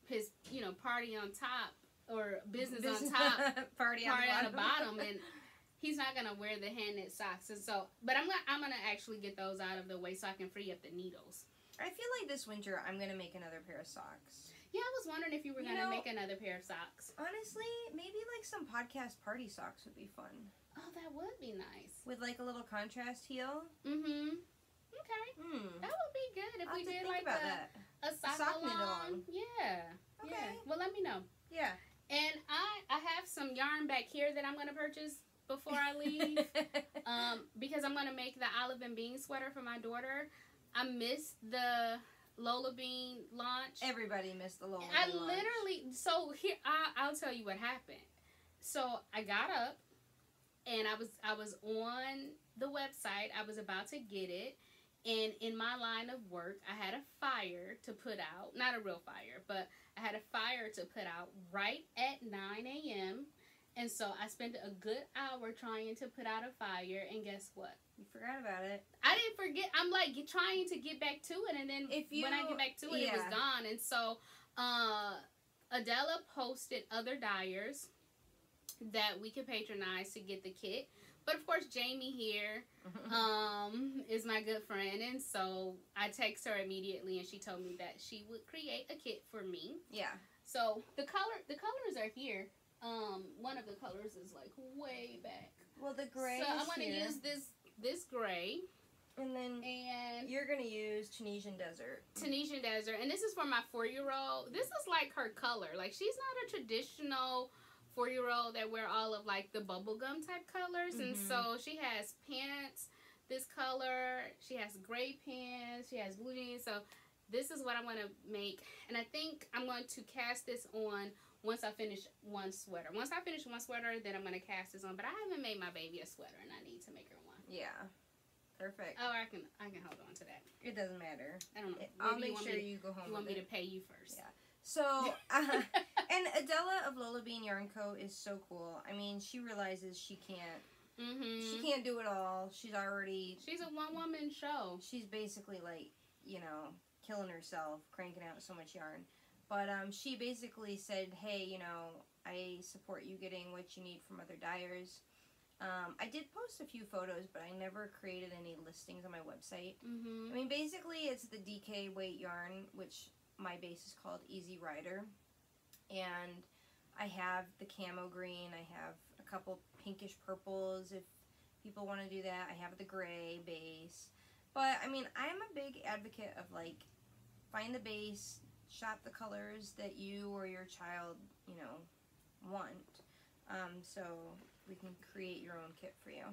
his, party on top or business on top, party on the bottom, and he's not gonna wear the hand knit socks. And so, but I'm gonna actually get those out of the way so I can free up the needles. I feel like this winter I'm gonna make another pair of socks. Yeah, I was wondering if you were gonna make another pair of socks. Honestly, maybe like some podcast party socks would be fun. Oh, that would be nice. With like a little contrast heel. Mm-hmm. Okay. That would be good if we did like a sock along. Yeah. Okay. Yeah. Well, let me know. Yeah. And I have some yarn back here that I'm gonna purchase before I leave. Because I'm gonna make the olive and bean sweater for my daughter. I missed the Lola Bean launch. Everybody missed the Lola Bean launch. Literally, so here, I'll tell you what happened. So I got up, and I was on the website. I was about to get it, and in my line of work, I had a fire to put out. Not a real fire, but I had a fire to put out right at 9 a.m., and so I spent a good hour trying to put out a fire, and guess what? You forgot about it. I didn't forget. I'm like trying to get back to it, and then when I get back to it, it was gone. And so Adela posted other dyers that we could patronize to get the kit. But of course, Jamie here is my good friend, and so I text her immediately, and she told me that she would create a kit for me. Yeah. So the colors are here. One of the colors is like way back. Well, the gray. So I'm gonna use this gray. And then you're going to use Tunisian Desert. Tunisian Desert. And this is for my 4-year-old. This is like her color. Like, she's not a traditional 4-year-old that wear all of like the bubblegum type colors. And so she has pants this color. She has gray pants. She has blue jeans. So this is what I'm going to make. And I think I'm going to cast this on once I finish one sweater. Once I finish one sweater, then I'm going to cast this on. But I haven't made my baby a sweater, and I need to make her one. Yeah. Perfect. Oh, I can hold on to that. It doesn't matter. I don't know. I'll make sure you go home. You want me to pay you first? Yeah. So, and Adela of Lola Bean Yarn Co. is so cool. I mean, she realizes she can't. She can't do it all. She's a one-woman show. She's basically like, killing herself, cranking out so much yarn. But she basically said, hey, I support you getting what you need from other dyers. I did post a few photos, but I never created any listings on my website. I mean, basically, it's the DK weight yarn, which my base is called Easy Rider. And I have the camo green. I have a couple pinkish purples if people want to do that. I have the gray base. But, I mean, I'm a big advocate of, like, find the base, shop the colors that you or your child, want. So we can create your own kit for you.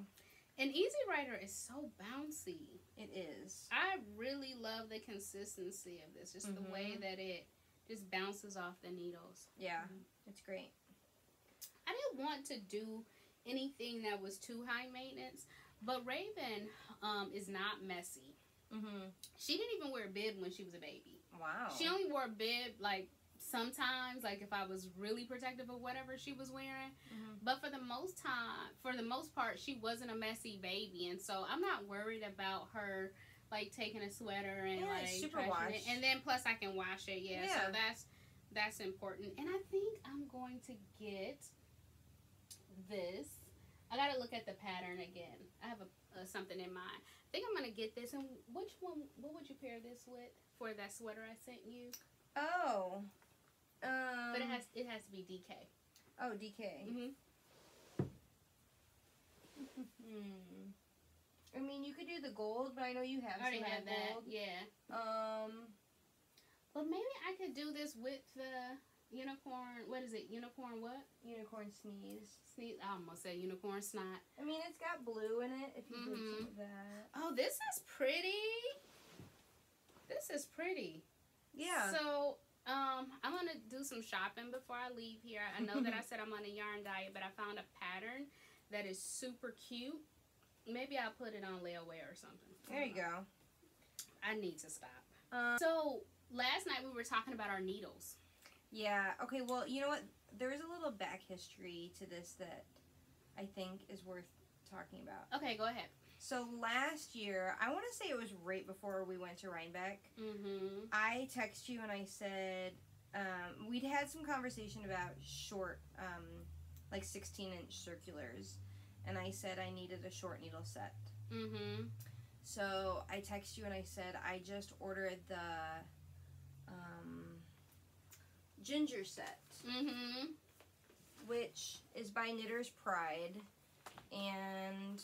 And Easy Rider is so bouncy. It is. I really love the consistency of this. Just the way that it just bounces off the needles. Yeah, it's great. I didn't want to do anything that was too high maintenance, but Raven is not messy. She didn't even wear a bib when she was a baby. Wow. She only wore a bib like sometimes, like if I was really protective of whatever she was wearing. But for the most part, she wasn't a messy baby, and so I'm not worried about her like taking a sweater and like super trashing wash. it. And then plus I can wash it. Yeah. So that's important. And I think I'm going to get this. I gotta look at the pattern again. I have something in mind. I think I'm gonna get this. And what would you pair this with for that sweater I sent you? Oh. But it has to be DK. Oh, DK. I mean, you could do the gold, but I know you have. I already have that. Gold. Yeah. But maybe I could do this with the unicorn. What is it? Unicorn what? Unicorn sneeze. Sneeze. I almost said unicorn snot. I mean, it's got blue in it. If you did some of that. Oh, this is pretty. This is pretty. Yeah. So I'm gonna do some shopping before I leave here. I know that I said I'm on a yarn diet, but I found a pattern that is super cute. Maybe I'll put it on layaway or something. There you go. I need to stop. So last night we were talking about our needles. Yeah. Okay. Well, you know what? There is a little back history to this that I think is worth talking about. Okay, go ahead. So last year, I want to say it was right before we went to Rhinebeck. Mm-hmm. I texted you and I said we'd had some conversation about short, like 16-inch circulars, and I said I needed a short needle set. Mm-hmm. So I texted you and I said I just ordered the ginger set, Mm-hmm. which is by Knittor's Pride, and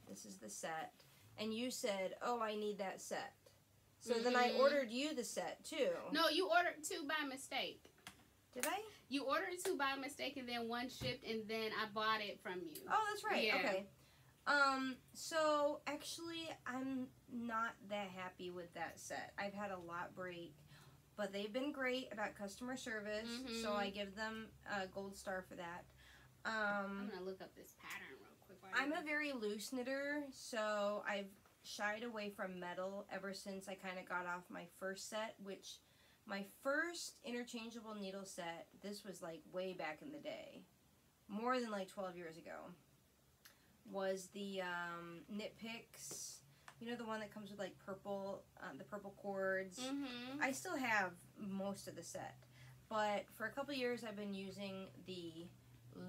this is the set. And you said, "Oh, I need that set." So then I ordered you the set too. No, you ordered 2 by mistake. Did I? You ordered 2 by mistake, and then 1 shipped, and then I bought it from you. Oh, that's right. Yeah. Okay. So actually, I'm not that happy with that set. I've had a lot break, but they've been great about customer service, so I give them a gold star for that. I'm gonna look up this pattern real quick. I'm a very loose knitter, so I've shied away from metal ever since I kind of got off my first set, which my first interchangeable needle set, this was like way back in the day, more than like 12 years ago, was the Knit Picks. You know, the one that comes with like purple, the purple cords. Mm-hmm. I still have most of the set, but for a couple years I've been using the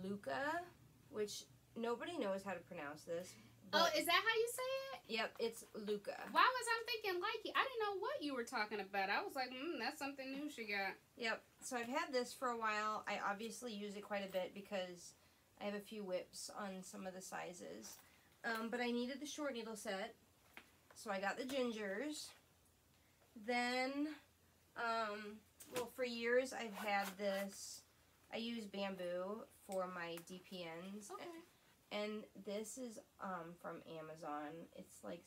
Luca, which nobody knows how to pronounce this. Oh, is that how you say it? Yep, it's Luca. Why was I thinking like I didn't know what you were talking about. I was like, that's something new she got. Yep, so I've had this for a while. I obviously use it quite a bit because I have a few whips on some of the sizes. But I needed the short needle set, so I got the gingers. Then, well, for years I've had this. I use bamboo for my DPNs. Okay. And this is from Amazon. It's like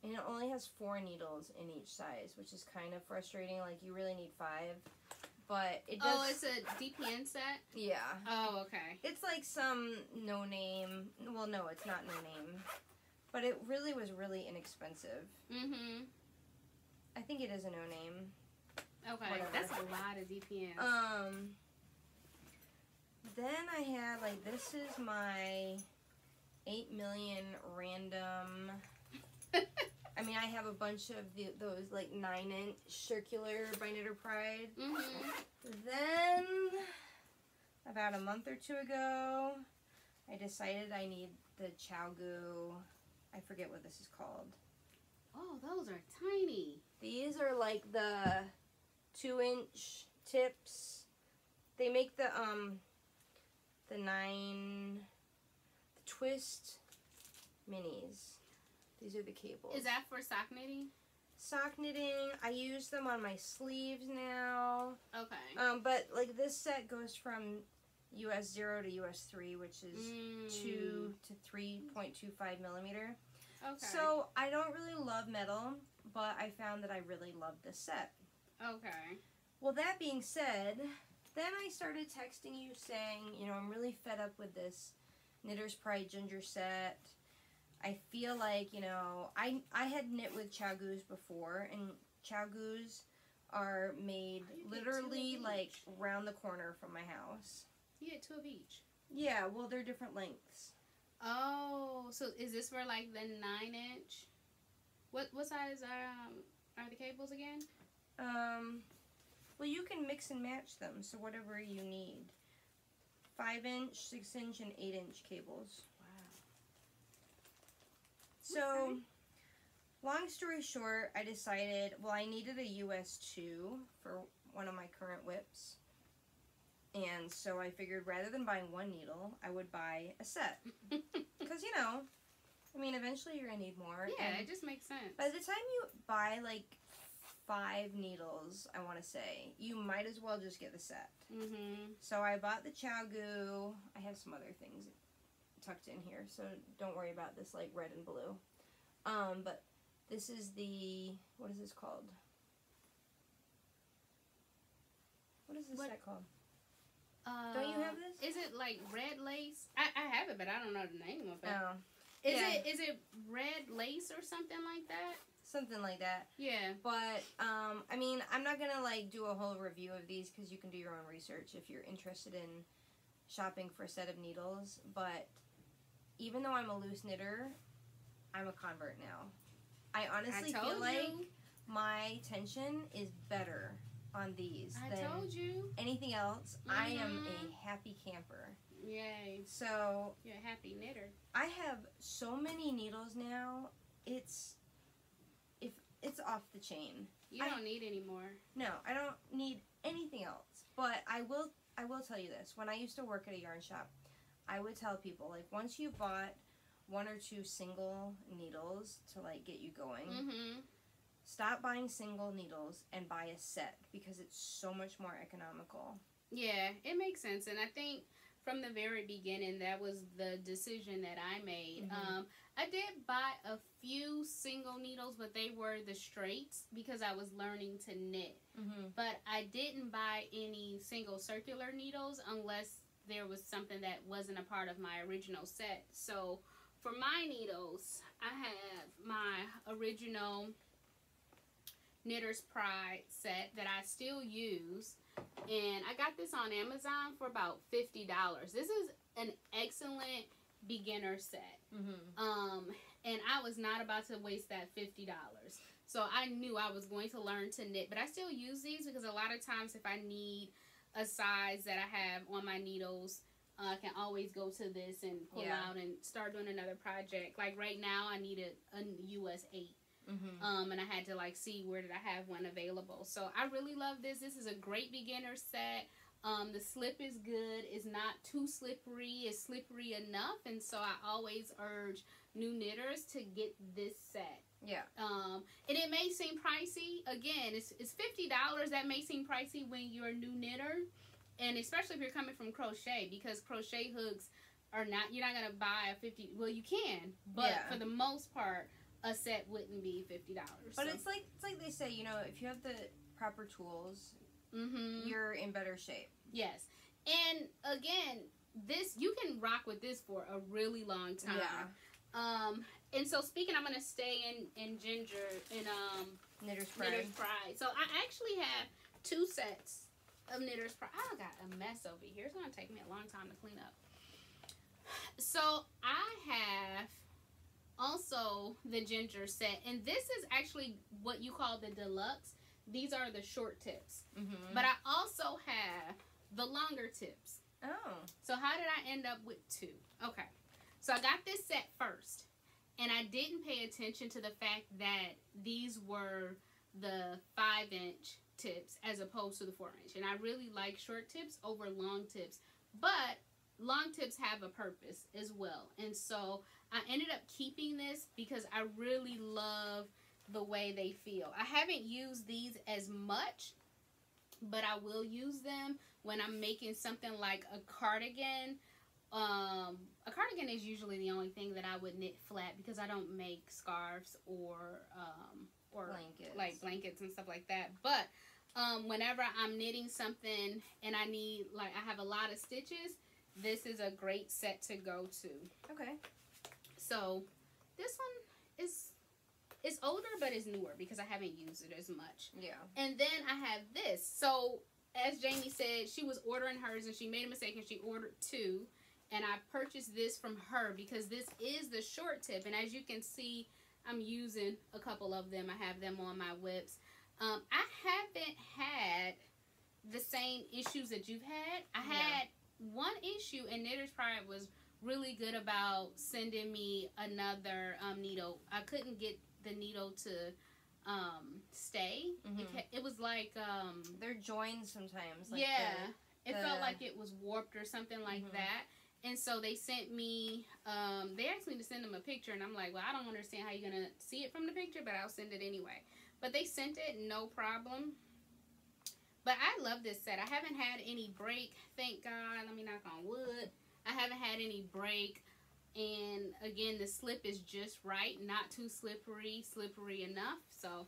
and it only has 4 needles in each size, which is kind of frustrating. Like, you really need 5. But it does. Oh, it's a DPN set? Yeah. Oh, okay. It's like some no-name. Well, no, it's not no-name. But it really was really inexpensive. Mm-hmm. I think it is a no-name. Okay. Whatever. That's a lot of DPNs. Then I had, like, this is my 8 million random. I mean, I have a bunch of those, like, 9-inch circular by Knittor Pride. Mm-hmm. Then, about a month or 2 ago, I decided I need the Chowgu. I forget what this is called. Oh, those are tiny. These are, like, the 2-inch tips. They make the twist minis. These are the cables. Is that for sock knitting? Sock knitting. I use them on my sleeves now. Okay. But like this set goes from US 0 to US 3, which is 2 to 3.25 millimeter. Okay. So I don't really love metal, but I found that I really love this set. Okay. Well, that being said, then I started texting you saying, you know, I'm really fed up with this Knittor's Pride ginger set. I feel like, you know, I had knit with Chowgus before, and Chowgus are made literally like round the corner from my house. You get 2 of each. Yeah, well, they're different lengths. Oh, so is this for like the 9-inch? What size are the cables again? Well, you can mix and match them, so whatever you need. 5-inch, 6-inch, and 8-inch cables. So, okay. Long story short, I decided, well, I needed a US 2 for one of my current whips. And so I figured rather than buying 1 needle, I would buy a set. Because, you know, I mean, eventually you're going to need more. Yeah, and it just makes sense. by the time you buy, like, 5 needles, I want to say, you might as well just get the set. Mm-hmm. So I bought the Chowgu. I have some other things tucked in here, so don't worry about this, like, red and blue. But this is the, what is this called? What is this set called? Don't you have this? Is it like red lace? I have it, but I don't know the name of it. Oh. Is it red lace or something like that? Something like that. Yeah. But, I mean, I'm not going to, like, do a whole review of these because you can do your own research if you're interested in shopping for a set of needles. But even though I'm a loose knitter, I'm a convert now. I honestly feel like my tension is better on these than anything else. I am a happy camper. Yay. So you're a happy knitter. I have so many needles now. It's off the chain. You don't need any more. No, I don't need anything else. But I will tell you this. When I used to work at a yarn shop, I would tell people, like, once you've bought 1 or 2 single needles to, like, get you going, stop buying single needles and buy a set because it's so much more economical. Yeah, it makes sense. And I think from the very beginning, that was the decision that I made. I did buy a few single needles, but they were the straights because I was learning to knit. But I didn't buy any single circular needles unless there was something that wasn't a part of my original set. So for my needles, I have my original Knitter's Pride set that I still use. And I got this on Amazon for about $50. This is an excellent beginner set. And I was not about to waste that $50. So I knew I was going to learn to knit. But I still use these because a lot of times if I need a size that I have on my needles, I can always go to this and pull out and start doing another project. Like right now I need a US 8. And I had to like see where did I have one available. So I really love this. This is a great beginner set. The slip is good. It's not too slippery. It's slippery enough. And so I always urge new knitters to get this set. Yeah. And it may seem pricey. Again, it's $50. That may seem pricey when you're a new knitter. And especially if you're coming from crochet, because crochet hooks are not, you're not going to buy a $50, well you can, but for the most part, a set wouldn't be $50. But it's like they say, you know, if you have the proper tools, you're in better shape. Yes. And again, this, you can rock with this for a really long time. Yeah. And so speaking, I'm going to stay in ginger, in Knitter's Pride. Knitter's Pride. So I actually have 2 sets of Knitter's Pride. I got a mess over here. It's going to take me a long time to clean up. So I have also the ginger set, and this is actually what you call the deluxe. These are the short tips. But I also have the longer tips. Oh. So how did I end up with 2? Okay. So I got this set first, and I didn't pay attention to the fact that these were the 5-inch tips as opposed to the 4-inch. And I really like short tips over long tips. But long tips have a purpose as well. And so I ended up keeping this because I really love the way they feel. I haven't used these as much, but I will use them when I'm making something like a cardigan. A cardigan is usually the only thing that I would knit flat because I don't make scarves or blankets. Like blankets and stuff like that. But whenever I'm knitting something and I need, like, I have a lot of stitches, this is a great set to go to. Okay. So this one is older, but it's newer because I haven't used it as much. Yeah. And then I have this. So as Jamie said, she was ordering hers and she made a mistake and she ordered 2. And I purchased this from her because this is the short tip. And as you can see, I'm using a couple of them. I have them on my whips. I haven't had the same issues that you've had. I had one issue, and Knitter's Pride was really good about sending me another needle. I couldn't get the needle to stay. It was like they're joined sometimes. Like it felt like it was warped or something like that. And so they sent me, they asked me to send them a picture, and I'm like, well, I don't understand how you're going to see it from the picture, but I'll send it anyway. But they sent it, no problem. But I love this set. I haven't had any break, thank God. Let me knock on wood. I haven't had any break. And again, the slip is just right, not too slippery enough. So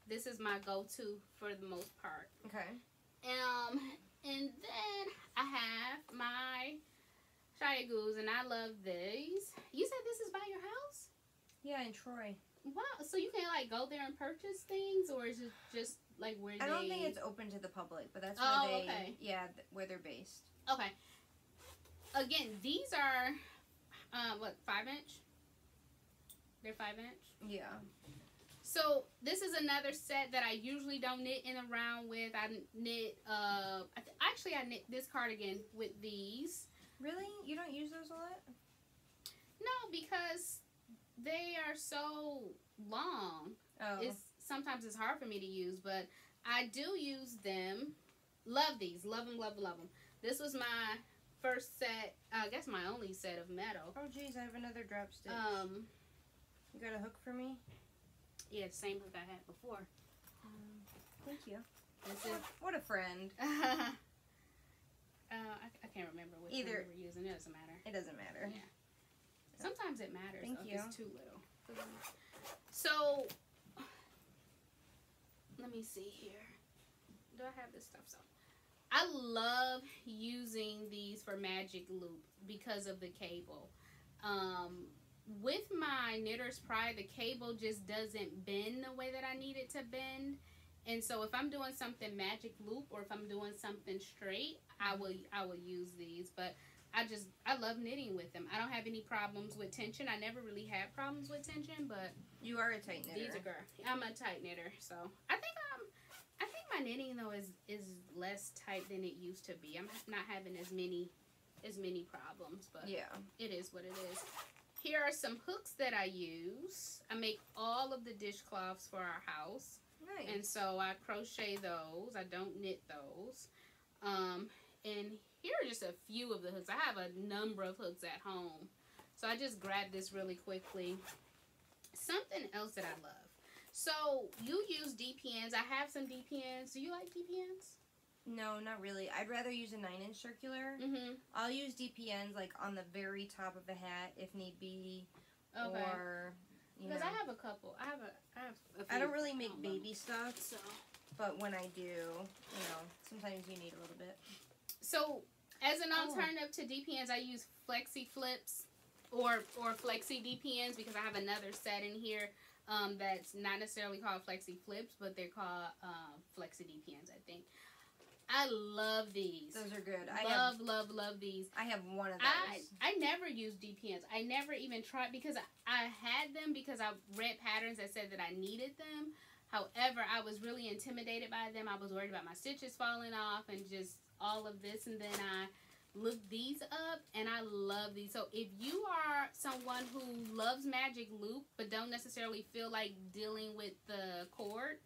this is my go-to for the most part. Okay. And then I have my Shyagoos, and I love these. You said this is by your house? Yeah, in Troy. Wow. So you can like go there and purchase things, or is it just like where I don't think it's open to the public, but that's where okay. Yeah, where they're based. Okay. Again, these are what, 5-inch? They're 5-inch? Yeah. So this is another set that I usually don't knit in a round with. I knit actually I knit this cardigan with these. Really? You don't use those a lot? No, because they are so long. Oh. Sometimes it's hard for me to use, but I do use them. Love these. Love them, love them, love them. This was my first set, I guess my only set of metal. Oh geez, I have another drop stitch. You got a hook for me? Yeah, same hook I had before. Thank you. What a friend. I can't remember which one we were using. It doesn't matter. It doesn't matter. Yeah. Sometimes it matters. Thank you. If it's too little. So, let me see here. Do I have this stuff? So, I love using these for magic loop because of the cable. With my Knitter's Pride, the cable just doesn't bend the way that I need it to bend. And so if I'm doing something magic loop or if I'm doing something straight, I will use these. But I love knitting with them. I don't have any problems with tension. I never really had problems with tension, but you are a tight knitter. These are girl. I'm a tight knitter, so I think my knitting though is less tight than it used to be. I'm not having as many problems, but yeah, it is what it is. Here are some hooks that I use. I make all of the dishcloths for our house. Nice. And so I crochet those. I don't knit those. And here are just a few of the hooks. I have a number of hooks at home. So I just grabbed this really quickly. Something else that I love. So you use DPNs. I have some DPNs. Do you like DPNs? No, not really. I'd rather use a 9-inch circular. I'll use DPNs like on the very top of the hat if need be. Okay. Or because I have a couple. I have a few. I don't really make baby stuff, so. But when I do, sometimes you need a little bit. So as an alternative to DPNs, I use Flexi Flips or Flexi DPNs because I have another set in here that's not necessarily called Flexi Flips, but they're called Flexi DPNs, I think. I love these. Those are good. Love these. I have one of those. I never used DPNs. I never even tried because I had them because I read patterns that said that I needed them. However, I was really intimidated by them. I was worried about my stitches falling off and just all of this. And then I looked these up and I love these. So if you are someone who loves magic loop but don't necessarily feel like dealing with the cord,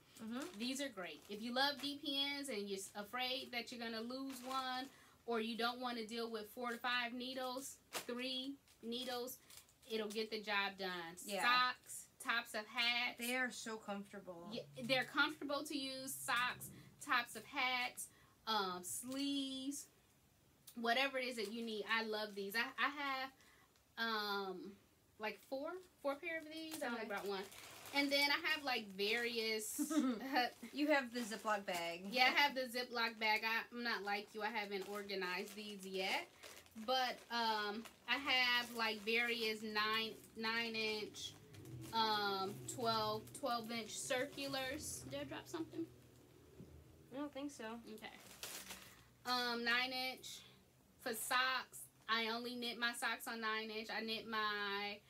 these are great. If you love DPNs and you're afraid that you're going to lose one or you don't want to deal with 4 to 5 needles, 3 needles, it'll get the job done. Yeah. Socks, tops of hats. They are so comfortable. Yeah, they're comfortable to use. Socks, tops of hats, sleeves, whatever it is that you need. I love these. I have like four pair of these. I only brought one. And then I have like various. You have the Ziploc bag. Yeah, I have the Ziploc bag. I'm not like you. I haven't organized these yet. But I have like various 9-inch, 12-inch circulars. Did I drop something? I don't think so. Okay. 9-inch for socks. I only knit my socks on 9-inch. I knit my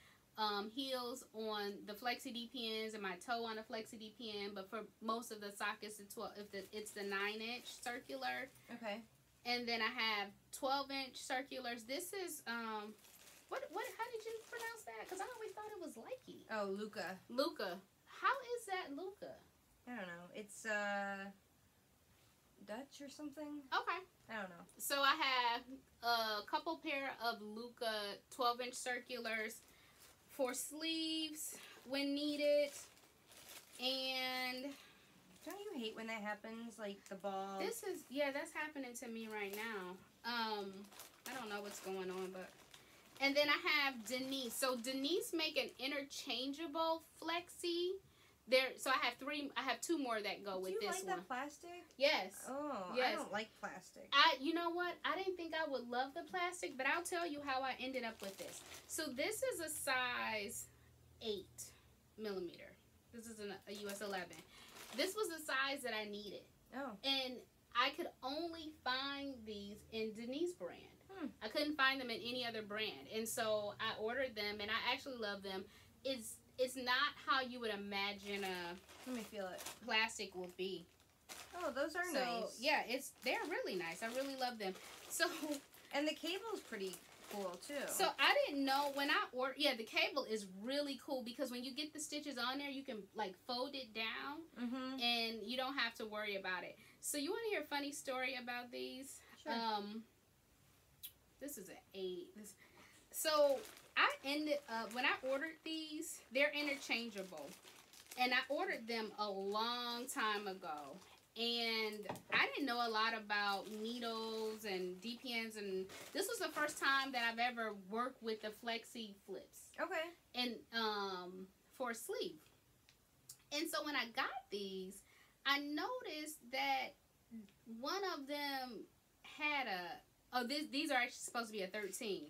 heels on the Flexi DPNs and my toe on a Flexi DPN, but for most of the sock it's the 9-inch circular. Okay. And then I have 12-inch circulars. This is what how did you pronounce that? Because I always thought it was Likey. Oh, Luca. Luca. How is that Luca? I don't know. It's Dutch or something. Okay. I don't know. So I have a couple pair of Luca 12-inch circulars for sleeves when needed. And don't you hate when that happens? Like the ball. That's happening to me right now. I don't know what's going on, but. And then I have Denise. So Denise make an interchangeable flexi So I have 2 more that go with this one. Do you like that plastic? Yes. Oh, yes. I don't like plastic. You know what? I didn't think I would love the plastic, but I'll tell you how I ended up with this. So this is a size 8 millimeter. This is a US 11. This was the size that I needed. Oh. And I could only find these in Denise brand. I couldn't find them in any other brand. And so I ordered them, and I actually love them. It's not how you would imagine Let me feel it. Plastic will be. Oh, those are nice. Yeah, they're really nice. I really love them. So, and the cable's pretty cool too. So I didn't know when I ordered. Yeah, the cable is really cool because when you get the stitches on there, you can like fold it down, and you don't have to worry about it. So you want to hear a funny story about these? Sure. This is an 8. So I ended up, when I ordered these, they're interchangeable. And I ordered them a long time ago. And I didn't know a lot about needles and DPNs. And this was the first time that I've ever worked with the Flexi Flips. Okay. And for a sleeve. And so when I got these, I noticed that one of them had these are actually supposed to be a 13.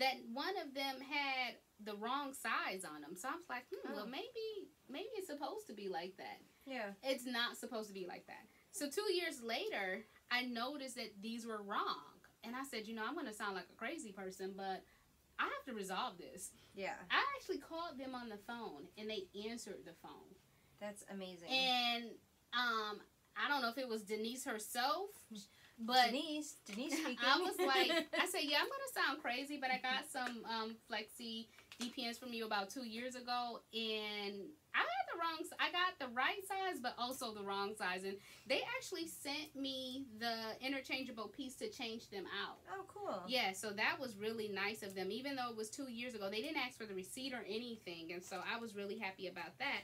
That one of them had the wrong size on them. So I was like, well, maybe it's supposed to be like that. Yeah. It's not supposed to be like that. So 2 years later, I noticed that these were wrong. And I said, I'm going to sound like a crazy person, but I have to resolve this. Yeah. I actually called them on the phone, and they answered the phone. That's amazing. And I don't know if it was Denise herself, but Denise speaking. I was like, I said, yeah, I'm gonna sound crazy, but I got some Flexi DPNs from you about 2 years ago, and I got the right size, but also the wrong size, and they actually sent me the interchangeable piece to change them out. Oh, cool. Yeah, so that was really nice of them. Even though it was 2 years ago, they didn't ask for the receipt or anything, and so I was really happy about that.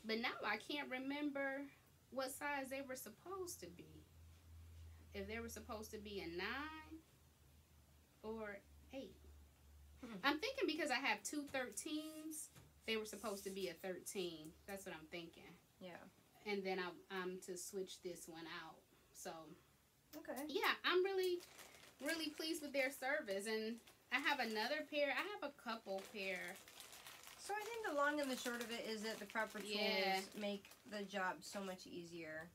But now I can't remember what size they were supposed to be. If they were supposed to be a 9 or 8. I'm thinking because I have 2 13s, they were supposed to be a 13. That's what I'm thinking. Yeah. And then I'm to switch this one out. So, okay. Yeah, I'm really, really pleased with their service. And I have another pair. I have a couple pair. So I think the long and the short of it is that the proper tools make the job so much easier.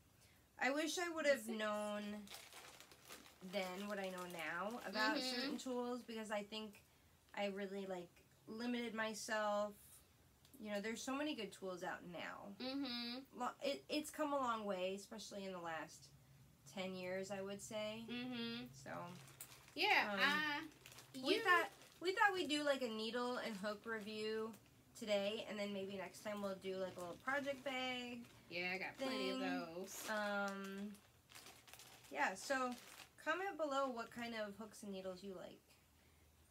I wish I would have known then what I know now about certain tools, because I think I really limited myself. There's so many good tools out now. It's come a long way, especially in the last 10 years, I would say. So yeah, we thought we'd do like a needle and hook review today, and then maybe next time we'll do like a little project bag. Yeah, I got plenty of those. Yeah, so comment below what kind of hooks and needles you like.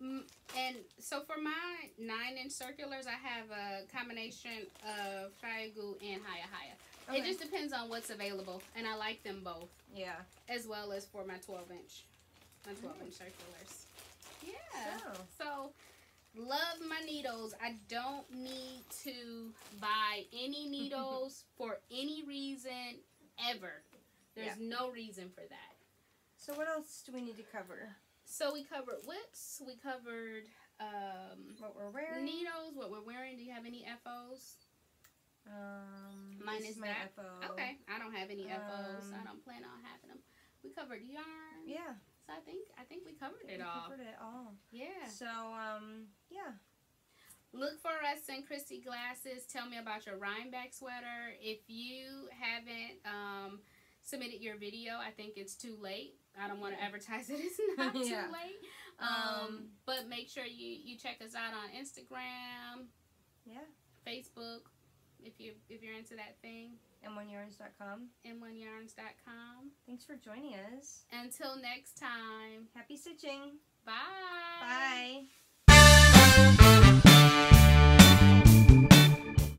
And so for my 9-inch circulars, I have a combination of triangle and haya. Okay. It just depends on what's available, and I like them both. Yeah. As well as for my 12-inch. My 12-inch circulars. Yeah. So love my needles. I don't need to buy any needles for any reason ever. There's no reason for that. So what else do we need to cover? So we covered whips. We covered what we're wearing. Needles. What we're wearing. Do you have any FOs? Mine is my that. FO. Okay. I don't have any FOs. I don't plan on having them. We covered yarn. Yeah. So I think we covered it all. Covered it all. Yeah. So yeah. Look for us in Christy Glasses. Tell me about your Rhineback sweater. If you haven't submitted your video, I think it's too late. I don't want to advertise it. It's not too late. But make sure you check us out on Instagram. Yeah. Facebook, if you're into that thing. M1yarns.com. M1yarns.com. Thanks for joining us. Until next time. Happy stitching. Bye. Bye.